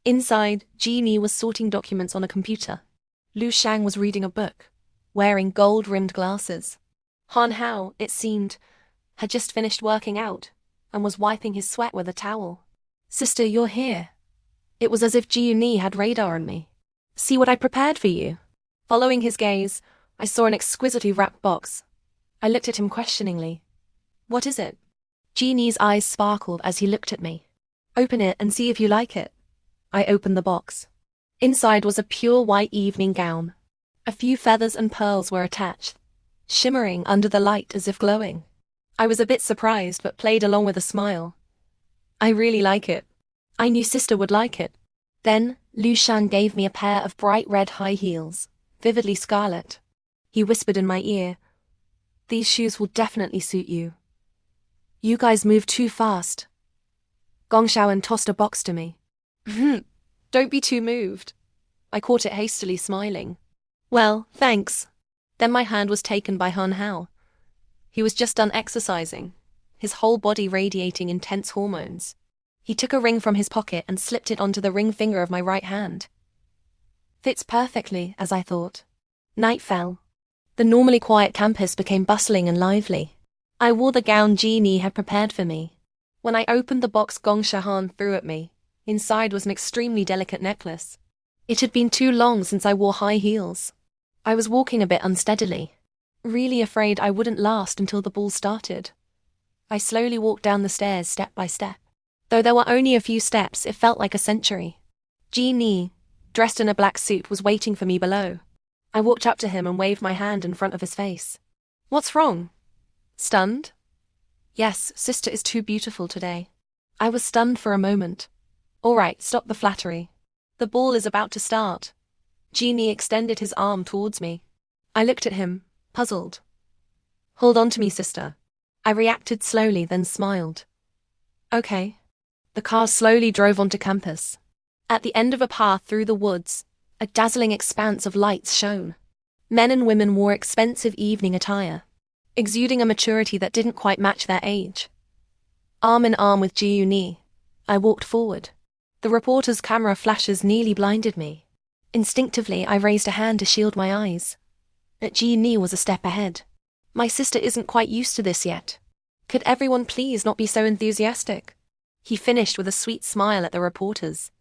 Inside, Jeannie was sorting documents on a computer. Lu Shang was reading a book, wearing gold-rimmed glasses. Han Hao, it seemed, had just finished working out and was wiping his sweat with a towel. Sister, you're here. It was as if Jiuni had radar on me. See what I prepared for you. Following his gaze, I saw an exquisitely wrapped box. I looked at him questioningly. What is it? Jeannie's eyes sparkled as he looked at me. Open it and see if you like it. I opened the box. Inside was a pure white evening gown. A few feathers and pearls were attached, shimmering under the light as if glowing. I was a bit surprised but played along with a smile. I really like it. I knew sister would like it. Then, Lu Shan gave me a pair of bright red high heels, vividly scarlet. He whispered in my ear, "These shoes will definitely suit you. You guys move too fast." Gong Xiaohan tossed a box to me. Don't be too moved. I caught it hastily, smiling. Well, thanks. Then my hand was taken by Han Hao. He was just done exercising, his whole body radiating intense hormones. He took a ring from his pocket and slipped it onto the ring finger of my right hand. Fits perfectly, as I thought. Night fell. The normally quiet campus became bustling and lively. I wore the gown Jeannie had prepared for me. When I opened the box Gong Xiaohan threw at me, inside was an extremely delicate necklace. It had been too long since I wore high heels. I was walking a bit unsteadily, really afraid I wouldn't last until the ball started. I slowly walked down the stairs step by step. Though there were only a few steps, it felt like a century. Jeannie, dressed in a black suit, was waiting for me below. I walked up to him and waved my hand in front of his face. What's wrong? Stunned? Yes, sister is too beautiful today. I was stunned for a moment. All right, stop the flattery. The ball is about to start. Jeannie extended his arm towards me. I looked at him, puzzled. Hold on to me, sister. I reacted slowly, then smiled. Okay. The car slowly drove onto campus. At the end of a path through the woods, a dazzling expanse of lights shone. Men and women wore expensive evening attire, exuding a maturity that didn't quite match their age. Arm in arm with Ji-Yoon-hee, I walked forward. The reporter's camera flashes nearly blinded me. Instinctively, I raised a hand to shield my eyes. But Ji-Yoon-hee was a step ahead. My sister isn't quite used to this yet. Could everyone please not be so enthusiastic? He finished with a sweet smile at the reporters.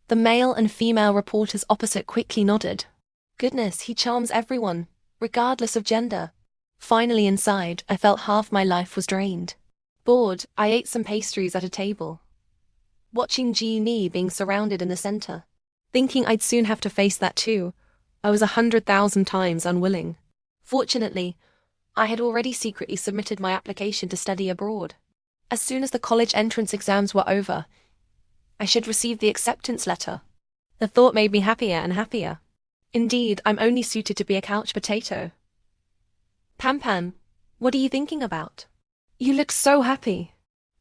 The male and female reporters opposite quickly nodded. Goodness, he charms everyone, regardless of gender. Finally inside, I felt half my life was drained. Bored, I ate some pastries at a table, watching Ji-Yoon-hee being surrounded in the center. Thinking I'd soon have to face that too, I was 100,000 times unwilling. Fortunately, I had already secretly submitted my application to study abroad. As soon as the college entrance exams were over, I should receive the acceptance letter. The thought made me happier and happier. Indeed, I'm only suited to be a couch potato. Pan, what are you thinking about? You look so happy.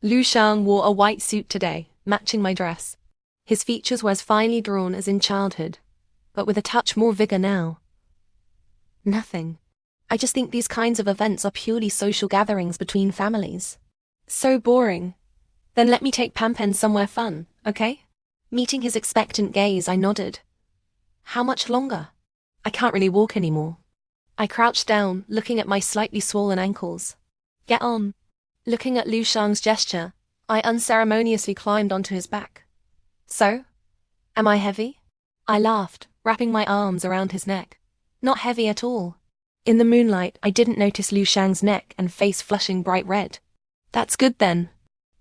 Liu Shang wore a white suit today, matching my dress. His features were as finely drawn as in childhood, but with a touch more vigor now. Nothing. I just think these kinds of events are purely social gatherings between families. So boring. Then let me take Pan somewhere fun, okay? Meeting his expectant gaze, I nodded. How much longer? I can't really walk anymore. I crouched down, looking at my slightly swollen ankles. Get on. Looking at Liu Shang's gesture, I unceremoniously climbed onto his back. So? Am I heavy? I laughed, wrapping my arms around his neck. Not heavy at all. In the moonlight, I didn't notice Liu Shang's neck and face flushing bright red. That's good then.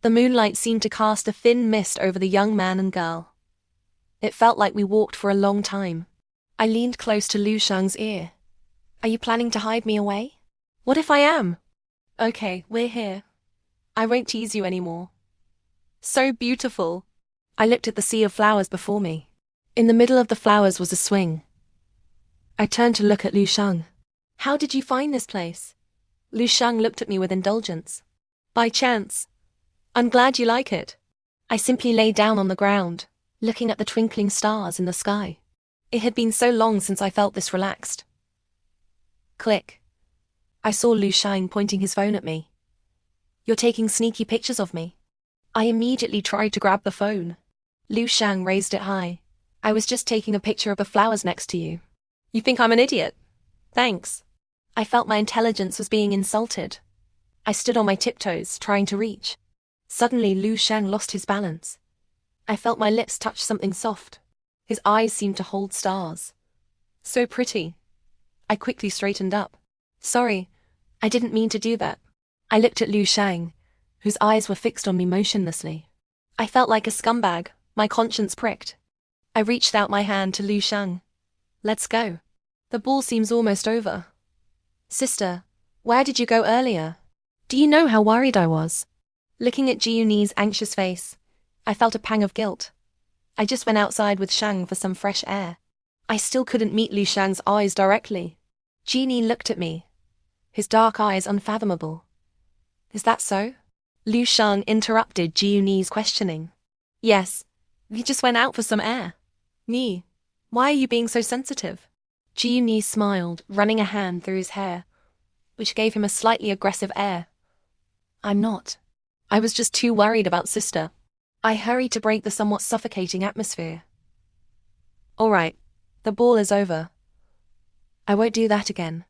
The moonlight seemed to cast a thin mist over the young man and girl. It felt like we walked for a long time. I leaned close to Liu Shang's ear. Are you planning to hide me away? What if I am? Okay, we're here. I won't tease you anymore. So beautiful. I looked at the sea of flowers before me. In the middle of the flowers was a swing. I turned to look at Liu Shang. How did you find this place? Liu Shang looked at me with indulgence. By chance. I'm glad you like it. I simply lay down on the ground, looking at the twinkling stars in the sky. It had been so long since I felt this relaxed. Click. I saw Liu Shang pointing his phone at me. You're taking sneaky pictures of me. I immediately tried to grab the phone. Liu Shang raised it high. I was just taking a picture of the flowers next to you. You think I'm an idiot? Thanks. I felt my intelligence was being insulted. I stood on my tiptoes, trying to reach. Suddenly, Liu Shang lost his balance. I felt my lips touch something soft. His eyes seemed to hold stars. So pretty. I quickly straightened up. Sorry, I didn't mean to do that. I looked at Liu Shang, whose eyes were fixed on me motionlessly. I felt like a scumbag, my conscience pricked. I reached out my hand to Liu Shang. Let's go. The ball seems almost over. Sister, where did you go earlier? Do you know how worried I was? Looking at Ji-Yoon-hee's anxious face, I felt a pang of guilt. I just went outside with Shang for some fresh air. I still couldn't meet Liu Shang's eyes directly. Ji-Yoon-hee looked at me, his dark eyes unfathomable. Is that so? Liu Shang interrupted Ji-Yoon-hee's questioning. Yes, we just went out for some air. Nee, why are you being so sensitive? Ji-Yoon-hee smiled, running a hand through his hair, which gave him a slightly aggressive air. I'm not. I was just too worried about sister. I hurried to break the somewhat suffocating atmosphere. All right, the ball is over. I won't do that again.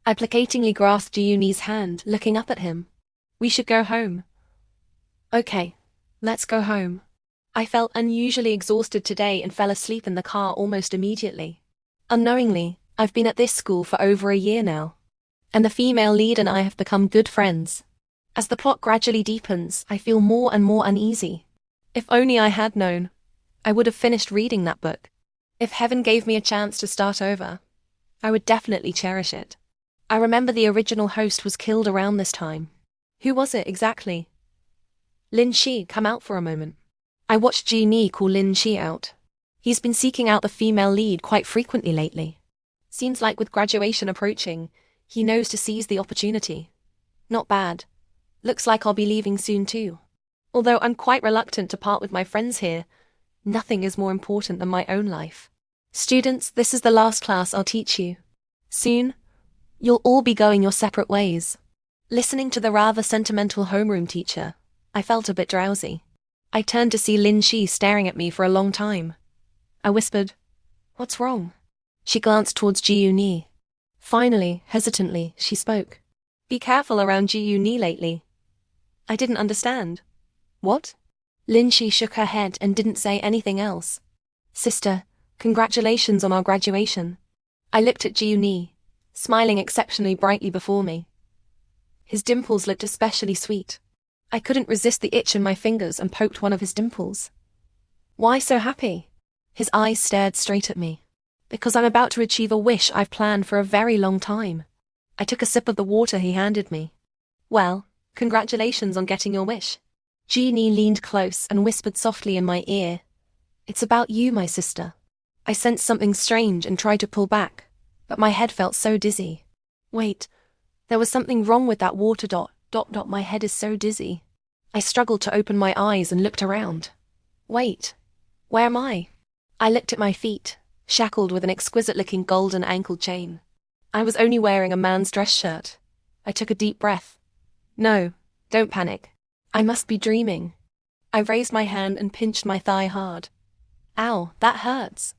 I placatingly grasped Ji-Yoon-hee's hand, looking up at him. We should go home. Okay, let's go home. I felt unusually exhausted today and fell asleep in the car almost immediately. Unknowingly, I've been at this school for over a year now, and the female lead and I have become good friends. As the plot gradually deepens, I feel more and more uneasy. If only I had known, I would have finished reading that book. If heaven gave me a chance to start over, I would definitely cherish it. I remember the original host was killed around this time. Who was it exactly? Lin Shi, come out for a moment. I watched Ji-Yoon-hee call Lin Shi out. He's been seeking out the female lead quite frequently lately. Seems like with graduation approaching, he knows to seize the opportunity. Not bad. Looks like I'll be leaving soon too. Although I'm quite reluctant to part with my friends here, Nothing is more important than my own life. Students, this is the last class I'll teach you. Soon, you'll all be going your separate ways. Listening to the rather sentimental homeroom teacher, I felt a bit drowsy. I turned to see Lin Shi staring at me for a long time. I whispered, "What's wrong?" She glanced towards Ji Uni. Finally, hesitantly, she spoke. "Be careful around Ji Uni lately." I didn't understand. What? Lin Shi shook her head and didn't say anything else. "Sister, congratulations on our graduation." I looked at Ji Uni, smiling exceptionally brightly before me. His dimples looked especially sweet. I couldn't resist the itch in my fingers and poked one of his dimples. "Why so happy?" His eyes stared straight at me. "Because I'm about to achieve a wish I've planned for a very long time." I took a sip of the water he handed me. "Well, congratulations on getting your wish." Jeannie leaned close and whispered softly in my ear, "It's about you, my sister." I sensed something strange and tried to pull back, but my head felt so dizzy. Wait, there was something wrong with that water dot. My head is so dizzy. I struggled to open my eyes and looked around. Wait, where am I? I looked at my feet, shackled with an exquisite-looking golden ankle chain. I was only wearing a man's dress shirt. I took a deep breath. No, don't panic. I must be dreaming. I raised my hand and pinched my thigh hard. Ow, that hurts.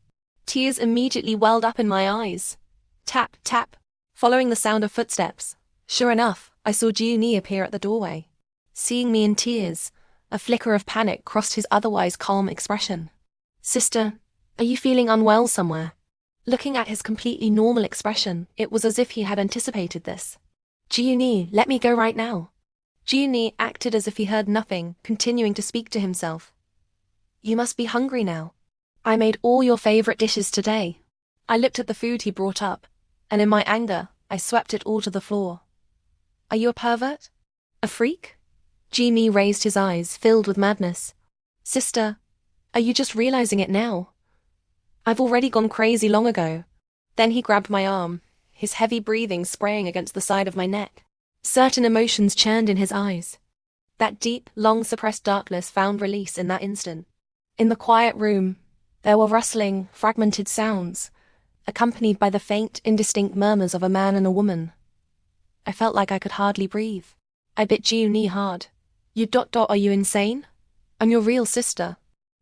Tears immediately welled up in my eyes. Tap, tap, following the sound of footsteps. Sure enough, I saw Jiuni appear at the doorway. Seeing me in tears, a flicker of panic crossed his otherwise calm expression. "Sister, are you feeling unwell somewhere?" Looking at his completely normal expression, it was as if he had anticipated this. "Jiuni, let me go right now." Jiuni acted as if he heard nothing, continuing to speak to himself. "You must be hungry now. I made all your favorite dishes today." I looked at the food he brought up, and in my anger, I swept it all to the floor. "Are you a pervert? A freak?" Jimmy raised his eyes, filled with madness. "Sister, are you just realizing it now? I've already gone crazy long ago." Then he grabbed my arm, his heavy breathing spraying against the side of my neck. Certain emotions churned in his eyes. That deep, long-suppressed darkness found release in that instant. In the quiet room, there were rustling, fragmented sounds, accompanied by the faint, indistinct murmurs of a man and a woman. I felt like I could hardly breathe. I bit Jiuni hard. "You are you insane? I'm your real sister."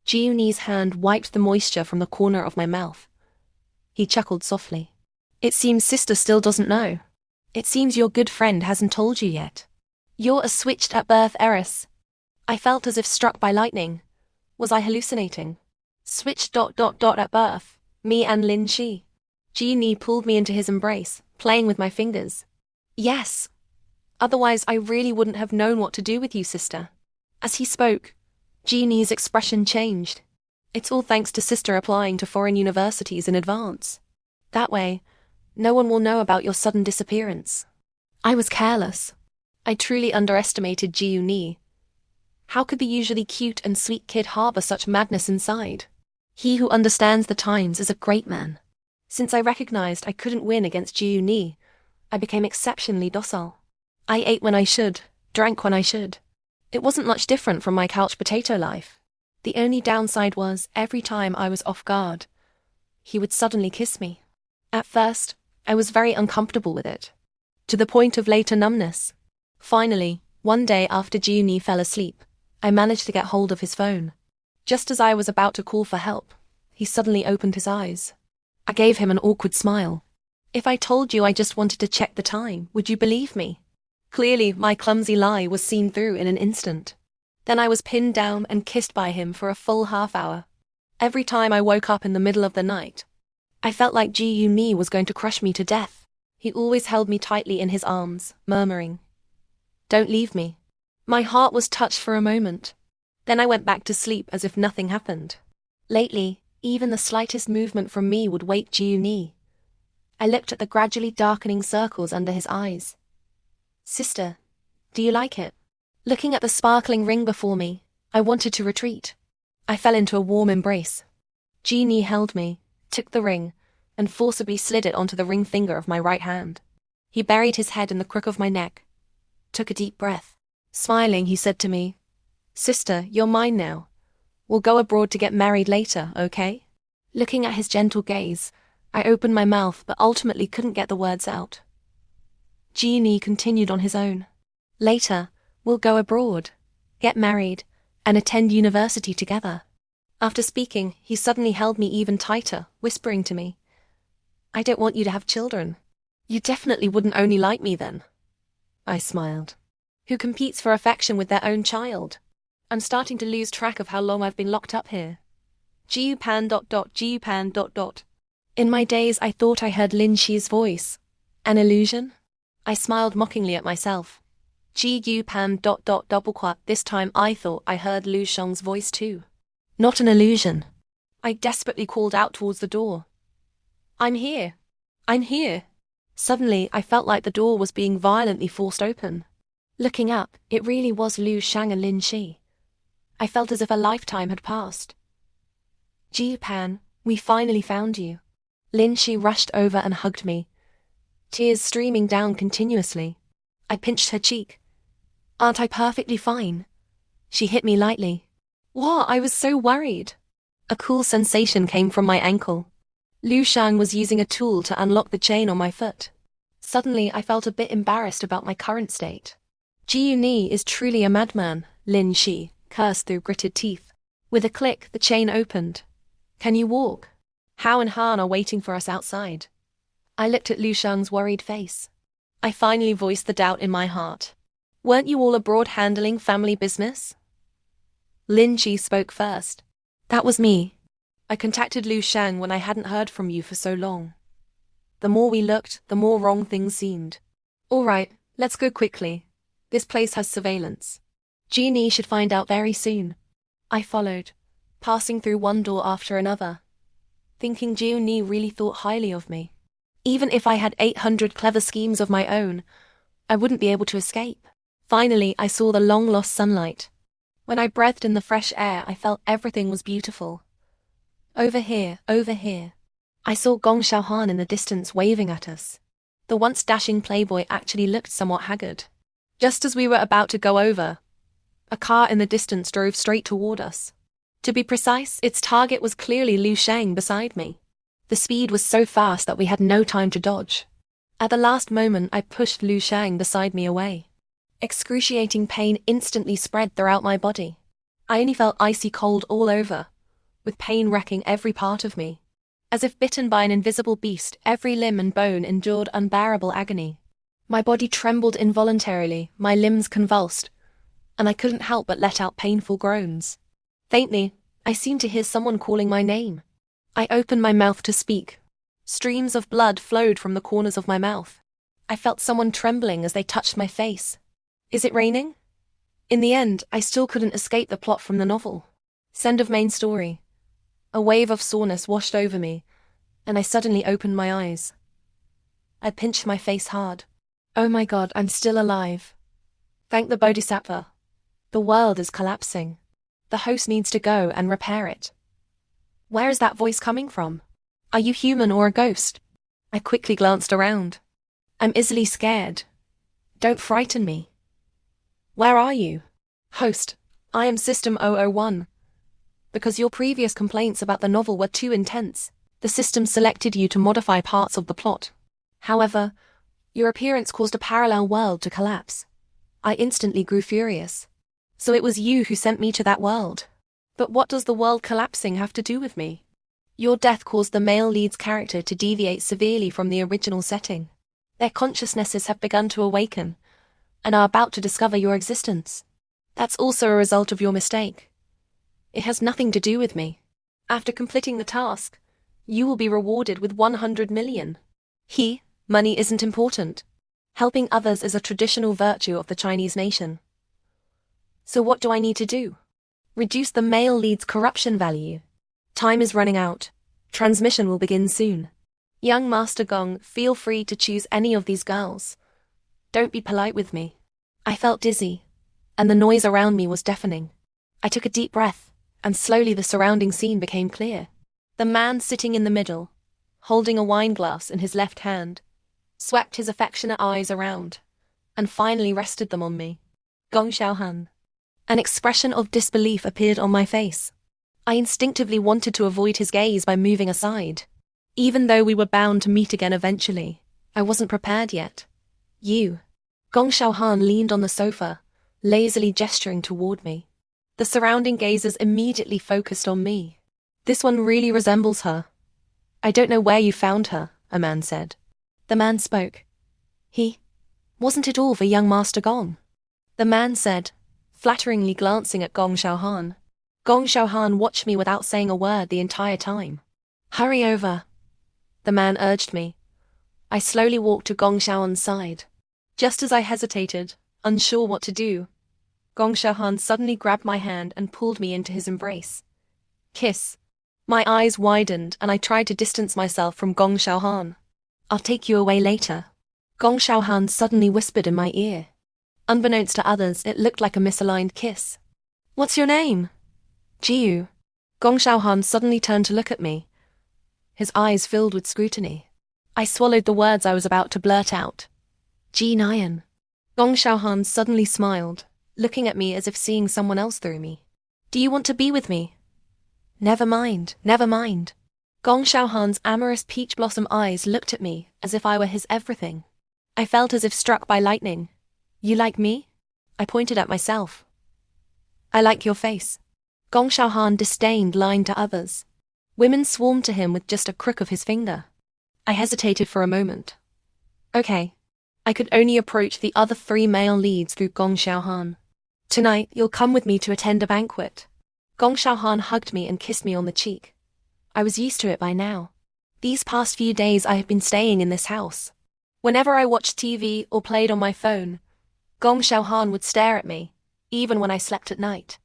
Jiuni's hand wiped the moisture from the corner of my mouth. He chuckled softly. "It seems sister still doesn't know. It seems your good friend hasn't told you yet. You're a switched at birth heiress." I felt as if struck by lightning. Was I hallucinating? Switched at birth, me and Lin Shi. Jiuni pulled me into his embrace, playing with my fingers. "Yes. Otherwise I really wouldn't have known what to do with you, sister." As he spoke, Jeannie's expression changed. "It's all thanks to sister applying to foreign universities in advance. That way, no one will know about your sudden disappearance." I was careless. I truly underestimated Jiuni. How could the usually cute and sweet kid harbor such madness inside? He who understands the times is a great man. Since I recognized I couldn't win against Jiuni, I became exceptionally docile. I ate when I should, drank when I should. It wasn't much different from my couch potato life. The only downside was, every time I was off guard, he would suddenly kiss me. At first, I was very uncomfortable with it, to the point of later numbness. Finally, one day after Jiuni fell asleep, I managed to get hold of his phone. Just as I was about to call for help, he suddenly opened his eyes. I gave him an awkward smile. "If I told you I just wanted to check the time, would you believe me?" Clearly, my clumsy lie was seen through in an instant. Then I was pinned down and kissed by him for a full half-hour. Every time I woke up in the middle of the night, I felt like Ji-Yu-Mi was going to crush me to death. He always held me tightly in his arms, murmuring, "Don't leave me." My heart was touched for a moment. Then I went back to sleep as if nothing happened. Lately, even the slightest movement from me would wake Ji-Yu-Mi. I looked at the gradually darkening circles under his eyes. "Sister, do you like it?" Looking at the sparkling ring before me, I wanted to retreat. I fell into a warm embrace. Ji-Ni held me, took the ring, and forcibly slid it onto the ring finger of my right hand. He buried his head in the crook of my neck, took a deep breath. Smiling, he said to me, "Sister, you're mine now. We'll go abroad to get married later, okay? Looking at his gentle gaze, I opened my mouth but ultimately couldn't get the words out. Genie continued on his own. Later, we'll go abroad, get married, and attend university together. After speaking, he suddenly held me even tighter, whispering to me, I don't want you to have children. You definitely wouldn't only like me then. I smiled. Who competes for affection with their own child? I'm starting to lose track of how long I've been locked up here. Gupan. In my daze, I thought I heard Lin Shi's voice. An illusion? I smiled mockingly at myself. Gupan. This time I thought I heard Lu Sheng's voice too. Not an illusion. I desperately called out towards the door. I'm here. I'm here. Suddenly, I felt like the door was being violently forced open. Looking up, it really was Lu Sheng and Lin Shi. I felt as if a lifetime had passed. Pan, we finally found you. Lin Shi rushed over and hugged me, tears streaming down continuously. I pinched her cheek. Aren't I perfectly fine? She hit me lightly. What? I was so worried. A cool sensation came from my ankle. Lu Shang was using a tool to unlock the chain on my foot. Suddenly, I felt a bit embarrassed about my current state. Jiu Ni is truly a madman, Lin Shi cursed through gritted teeth. With a click, the chain opened. Can you walk? Hao and Han are waiting for us outside. I looked at Lu Shang's worried face. I finally voiced the doubt in my heart. Weren't you all abroad handling family business? Lin Shi spoke first. That was me. I contacted Lu Shang when I hadn't heard from you for so long. The more we looked, the more wrong things seemed. All right, let's go quickly. This place has surveillance. Genie should find out very soon. I followed, passing through one door after another, thinking Jiu Ni really thought highly of me. Even if I had 800 clever schemes of my own, I wouldn't be able to escape. Finally, I saw the long-lost sunlight. When I breathed in the fresh air, I felt everything was beautiful. Over here, over here. I saw Gong Xiaohan in the distance waving at us. The once dashing playboy actually looked somewhat haggard. Just as we were about to go over, a car in the distance drove straight toward us. To be precise, its target was clearly Lu Sheng beside me. The speed was so fast that we had no time to dodge. At the last moment, I pushed Lu Sheng beside me away. Excruciating pain instantly spread throughout my body. I only felt icy cold all over, with pain wrecking every part of me. As if bitten by an invisible beast, every limb and bone endured unbearable agony. My body trembled involuntarily, my limbs convulsed, and I couldn't help but let out painful groans. Faintly, I seemed to hear someone calling my name. I opened my mouth to speak. Streams of blood flowed from the corners of my mouth. I felt someone trembling as they touched my face. Is it raining? In the end, I still couldn't escape the plot from the novel. End of main story. A wave of soreness washed over me, and I suddenly opened my eyes. I pinched my face hard. Oh my God, I'm still alive. Thank the Bodhisattva. The world is collapsing. The host needs to go and repair it. Where is that voice coming from? Are you human or a ghost? I quickly glanced around. I'm easily scared. Don't frighten me. Where are you? Host, I am System 001. Because your previous complaints about the novel were too intense, the system selected you to modify parts of the plot. However, your appearance caused a parallel world to collapse. I instantly grew furious. So it was you who sent me to that world. But what does the world collapsing have to do with me? Your death caused the male lead's character to deviate severely from the original setting. Their consciousnesses have begun to awaken, and are about to discover your existence. That's also a result of your mistake. It has nothing to do with me. After completing the task, you will be rewarded with 100 million. Money isn't important. Helping others is a traditional virtue of the Chinese nation. So what do I need to do? Reduce the male lead's corruption value. Time is running out. Transmission will begin soon. Young Master Gong, feel free to choose any of these girls. Don't be polite with me. I felt dizzy, and the noise around me was deafening. I took a deep breath, and slowly the surrounding scene became clear. The man sitting in the middle, holding a wine glass in his left hand, swept his affectionate eyes around, and finally rested them on me. Gong Xiaohan. An expression of disbelief appeared on my face. I instinctively wanted to avoid his gaze by moving aside. Even though we were bound to meet again eventually, I wasn't prepared yet. You. Gong Xiaohan leaned on the sofa, lazily gesturing toward me. The surrounding gazers immediately focused on me. This one really resembles her. I don't know where you found her, a man said. The man spoke. Wasn't it all for young Master Gong? The man said, flatteringly glancing at Gong Xiaohan. Gong Xiaohan watched me without saying a word the entire time. Hurry over, the man urged me. I slowly walked to Gong Xiaohan's side. Just as I hesitated, unsure what to do, Gong Xiaohan suddenly grabbed my hand and pulled me into his embrace. Kiss. My eyes widened and I tried to distance myself from Gong Xiaohan. I'll take you away later, Gong Xiaohan suddenly whispered in my ear. Unbeknownst to others, it looked like a misaligned kiss. What's your name? Jiu. Gong Xiaohan suddenly turned to look at me, his eyes filled with scrutiny. I swallowed the words I was about to blurt out. Ji Nian. Gong Xiaohan suddenly smiled, looking at me as if seeing someone else through me. Do you want to be with me? Never mind, never mind. Gong Xiaohan's amorous peach blossom eyes looked at me as if I were his everything. I felt as if struck by lightning. You like me? I pointed at myself. I like your face. Gong Xiaohan disdained lying to others. Women swarmed to him with just a crook of his finger. I hesitated for a moment. Okay. I could only approach the other 3 male leads through Gong Xiaohan. Tonight, you'll come with me to attend a banquet. Gong Xiaohan hugged me and kissed me on the cheek. I was used to it by now. These past few days I had been staying in this house. Whenever I watched TV or played on my phone, Gong Xiaohan would stare at me, even when I slept at night.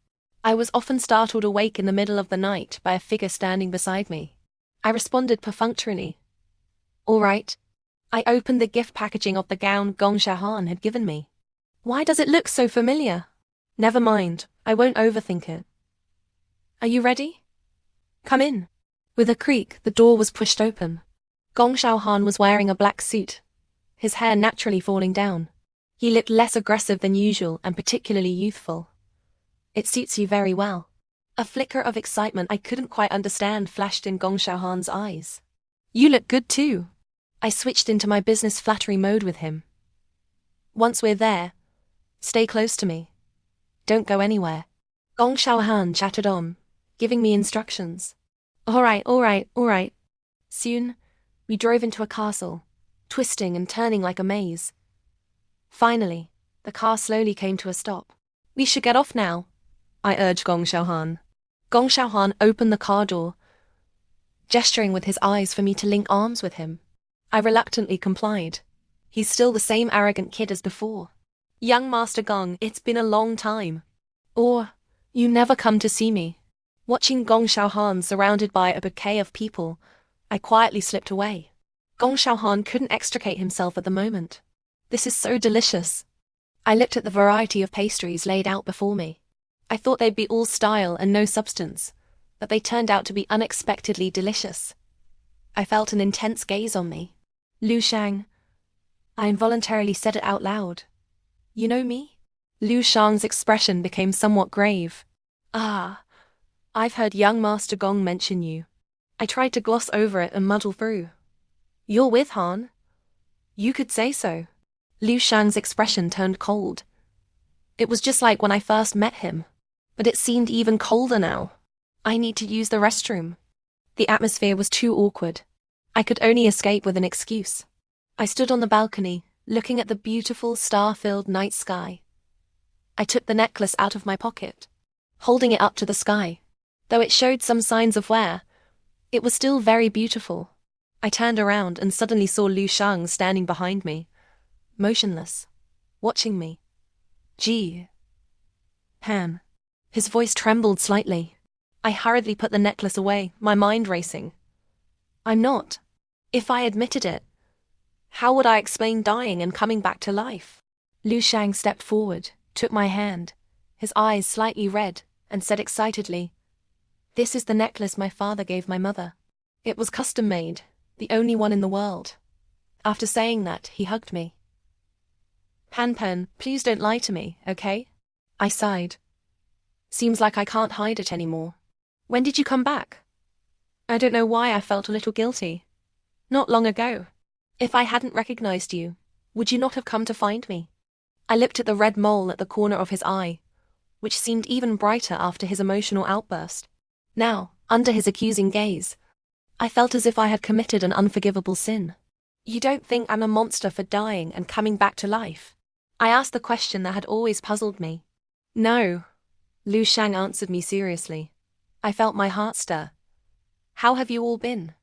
I was often startled awake in the middle of the night by a figure standing beside me. I responded perfunctorily. All right. I opened the gift packaging of the gown Gong Xiaohan had given me. Why does it look so familiar? Never mind, I won't overthink it. Are you ready? Come in. With a creak, the door was pushed open. Gong Xiaohan was wearing a black suit, his hair naturally falling down. He looked less aggressive than usual and particularly youthful. It suits you very well. A flicker of excitement I couldn't quite understand flashed in Gong Xiaohan's eyes. You look good too. I switched into my business flattery mode with him. Once we're there, stay close to me. Don't go anywhere. Gong Xiaohan chattered on, giving me instructions. All right. Soon, we drove into a castle, twisting and turning like a maze. Finally, the car slowly came to a stop. We should get off now, I urged Gong Xiaohan. Gong Xiaohan opened the car door, gesturing with his eyes for me to link arms with him. I reluctantly complied. He's still the same arrogant kid as before. Young Master Gong, it's been a long time. Or, you never come to see me. Watching Gong Xiaohan surrounded by a bouquet of people, I quietly slipped away. Gong Xiaohan couldn't extricate himself at the moment. This is so delicious. I looked at the variety of pastries laid out before me. I thought they'd be all style and no substance, but they turned out to be unexpectedly delicious. I felt an intense gaze on me. Lu Shang. I involuntarily said it out loud. You know me? Lu Shang's expression became somewhat grave. Ah, I've heard young Master Gong mention you. I tried to gloss over it and muddle through. You're with Han? You could say so. Lu Shang's expression turned cold. It was just like when I first met him, but it seemed even colder now. I need to use the restroom. The atmosphere was too awkward. I could only escape with an excuse. I stood on the balcony, looking at the beautiful star-filled night sky. I took the necklace out of my pocket, holding it up to the sky. Though it showed some signs of wear, it was still very beautiful. I turned around and suddenly saw Lu Shang standing behind me, motionless, watching me. Gee. Han. His voice trembled slightly. I hurriedly put the necklace away, my mind racing. I'm not. If I admitted it, how would I explain dying and coming back to life? Lu Shang stepped forward, took my hand, his eyes slightly red, and said excitedly, This is the necklace my father gave my mother. It was custom-made, the only one in the world. After saying that, he hugged me. Hanpen, please don't lie to me, okay? I sighed. Seems like I can't hide it anymore. When did you come back? I don't know why I felt a little guilty. Not long ago. If I hadn't recognized you, would you not have come to find me? I looked at the red mole at the corner of his eye, which seemed even brighter after his emotional outburst. Now, under his accusing gaze, I felt as if I had committed an unforgivable sin. You don't think I'm a monster for dying and coming back to life? I asked the question that had always puzzled me. No, Lu Shang answered me seriously. I felt my heart stir. How have you all been?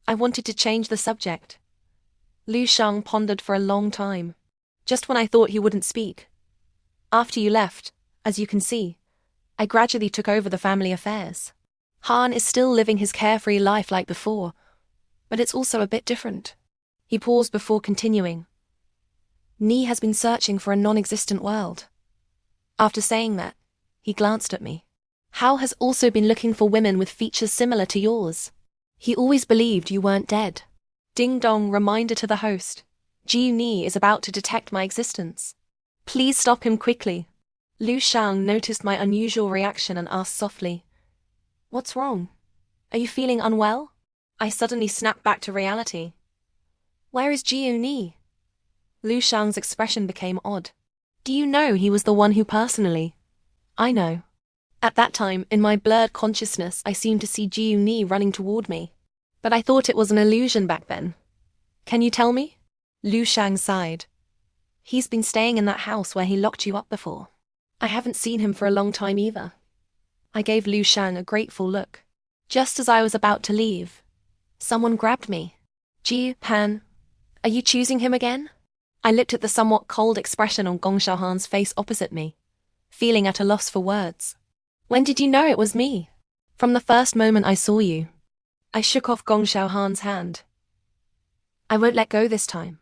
I wanted to change the subject. Lu Shang pondered for a long time, just when I thought he wouldn't speak. After you left, as you can see, I gradually took over the family affairs. Han is still living his carefree life like before, but it's also a bit different. He paused before continuing. Ni has been searching for a non-existent world. After saying that, he glanced at me. Hao has also been looking for women with features similar to yours. He always believed you weren't dead. Ding dong, reminder to the host. Ji Ni is about to detect my existence. Please stop him quickly. Lu Shang noticed my unusual reaction and asked softly, What's wrong? Are you feeling unwell? I suddenly snapped back to reality. Where is Ji Ni? Lu Shang's expression became odd. Do you know he was the one who personally? I know. At that time, in my blurred consciousness, I seemed to see Ji Ni running toward me. But I thought it was an illusion back then. Can you tell me? Lu Shang sighed. He's been staying in that house where he locked you up before. I haven't seen him for a long time either. I gave Lu Shang a grateful look. Just as I was about to leave, someone grabbed me. Ji Pan, are you choosing him again? I looked at the somewhat cold expression on Gong Xiaohan's face opposite me, feeling at a loss for words. When did you know it was me? From the first moment I saw you. I shook off Gong Xiaohan's hand. I won't let go this time.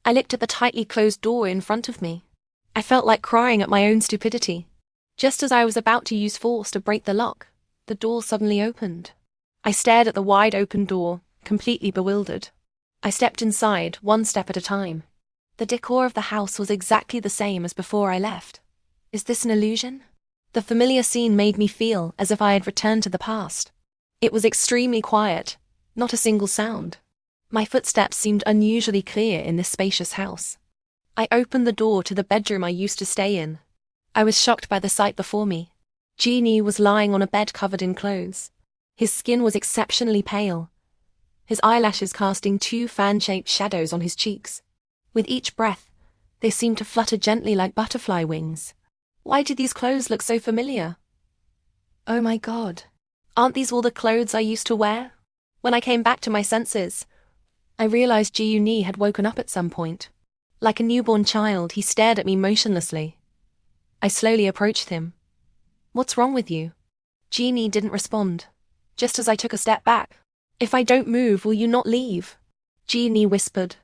I looked at the tightly closed door in front of me. I felt like crying at my own stupidity. Just as I was about to use force to break the lock, the door suddenly opened. I stared at the wide-open door, completely bewildered. I stepped inside, one step at a time. The decor of the house was exactly the same as before I left. Is this an illusion? The familiar scene made me feel as if I had returned to the past. It was extremely quiet, not a single sound. My footsteps seemed unusually clear in this spacious house. I opened the door to the bedroom I used to stay in. I was shocked by the sight before me. Ji Ni was lying on a bed covered in clothes. His skin was exceptionally pale, his eyelashes casting two fan-shaped shadows on his cheeks. With each breath, they seemed to flutter gently like butterfly wings. Why did these clothes look so familiar? Oh my God, aren't these all the clothes I used to wear? When I came back to my senses, I realized Ji Ni had woken up at some point. Like a newborn child, he stared at me motionlessly. I slowly approached him. What's wrong with you? Ji Ni didn't respond, just as I took a step back. If I don't move, will you not leave? Ji Ni whispered,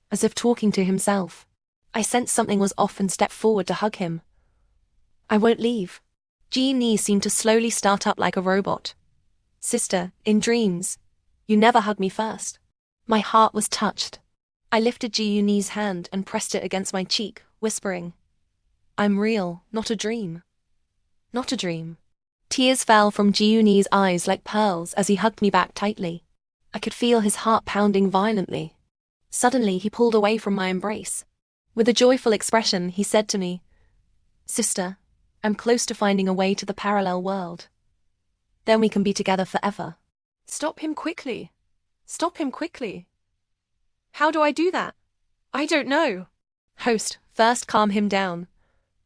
as if talking to himself. I sensed something was off and stepped forward to hug him. I won't leave. Ji Ni seemed to slowly start up like a robot. Sister, in dreams, you never hug me first. My heart was touched. I lifted Ji Ni's hand and pressed it against my cheek, whispering, I'm real, not a dream. Not a dream. Tears fell from Ji Ni's eyes like pearls as he hugged me back tightly. I could feel his heart pounding violently. Suddenly, he pulled away from my embrace. With a joyful expression, he said to me, Sister, I'm close to finding a way to the parallel world. Then we can be together forever. Stop him quickly. Stop him quickly. How do I do that? I don't know. Host, first calm him down.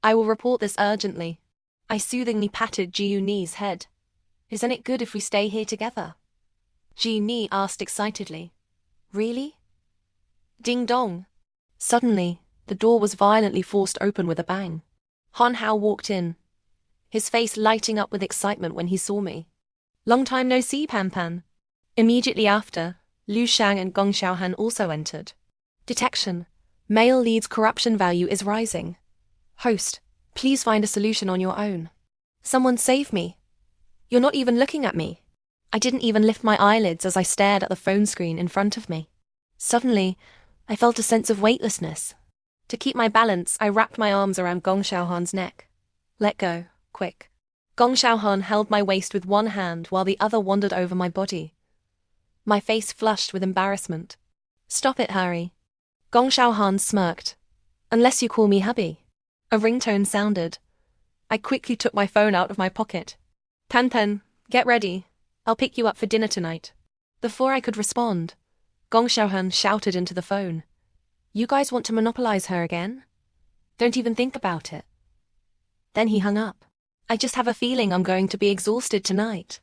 I will report this urgently. I soothingly patted Ji Ni's head. Isn't it good if we stay here together? Ji Ni asked excitedly. Really? Ding dong. Suddenly, the door was violently forced open with a bang. Han Hao walked in, his face lighting up with excitement when he saw me. Long time no see, Pan Pan. Immediately after, Lu Shang and Gong Xiaohan also entered. Detection. Male lead's corruption value is rising. Host, please find a solution on your own. Someone save me. You're not even looking at me. I didn't even lift my eyelids as I stared at the phone screen in front of me. Suddenly, I felt a sense of weightlessness. To keep my balance, I wrapped my arms around Gong Xiaohan's neck. Let go, quick. Gong Xiaohan held my waist with one hand while the other wandered over my body. My face flushed with embarrassment. Stop it, Harry. Gong Xiaohan smirked. Unless you call me hubby. A ringtone sounded. I quickly took my phone out of my pocket. Pan Pan, get ready. I'll pick you up for dinner tonight. Before I could respond, Gong Xiaohan shouted into the phone. You guys want to monopolize her again? Don't even think about it. Then he hung up. I just have a feeling I'm going to be exhausted tonight.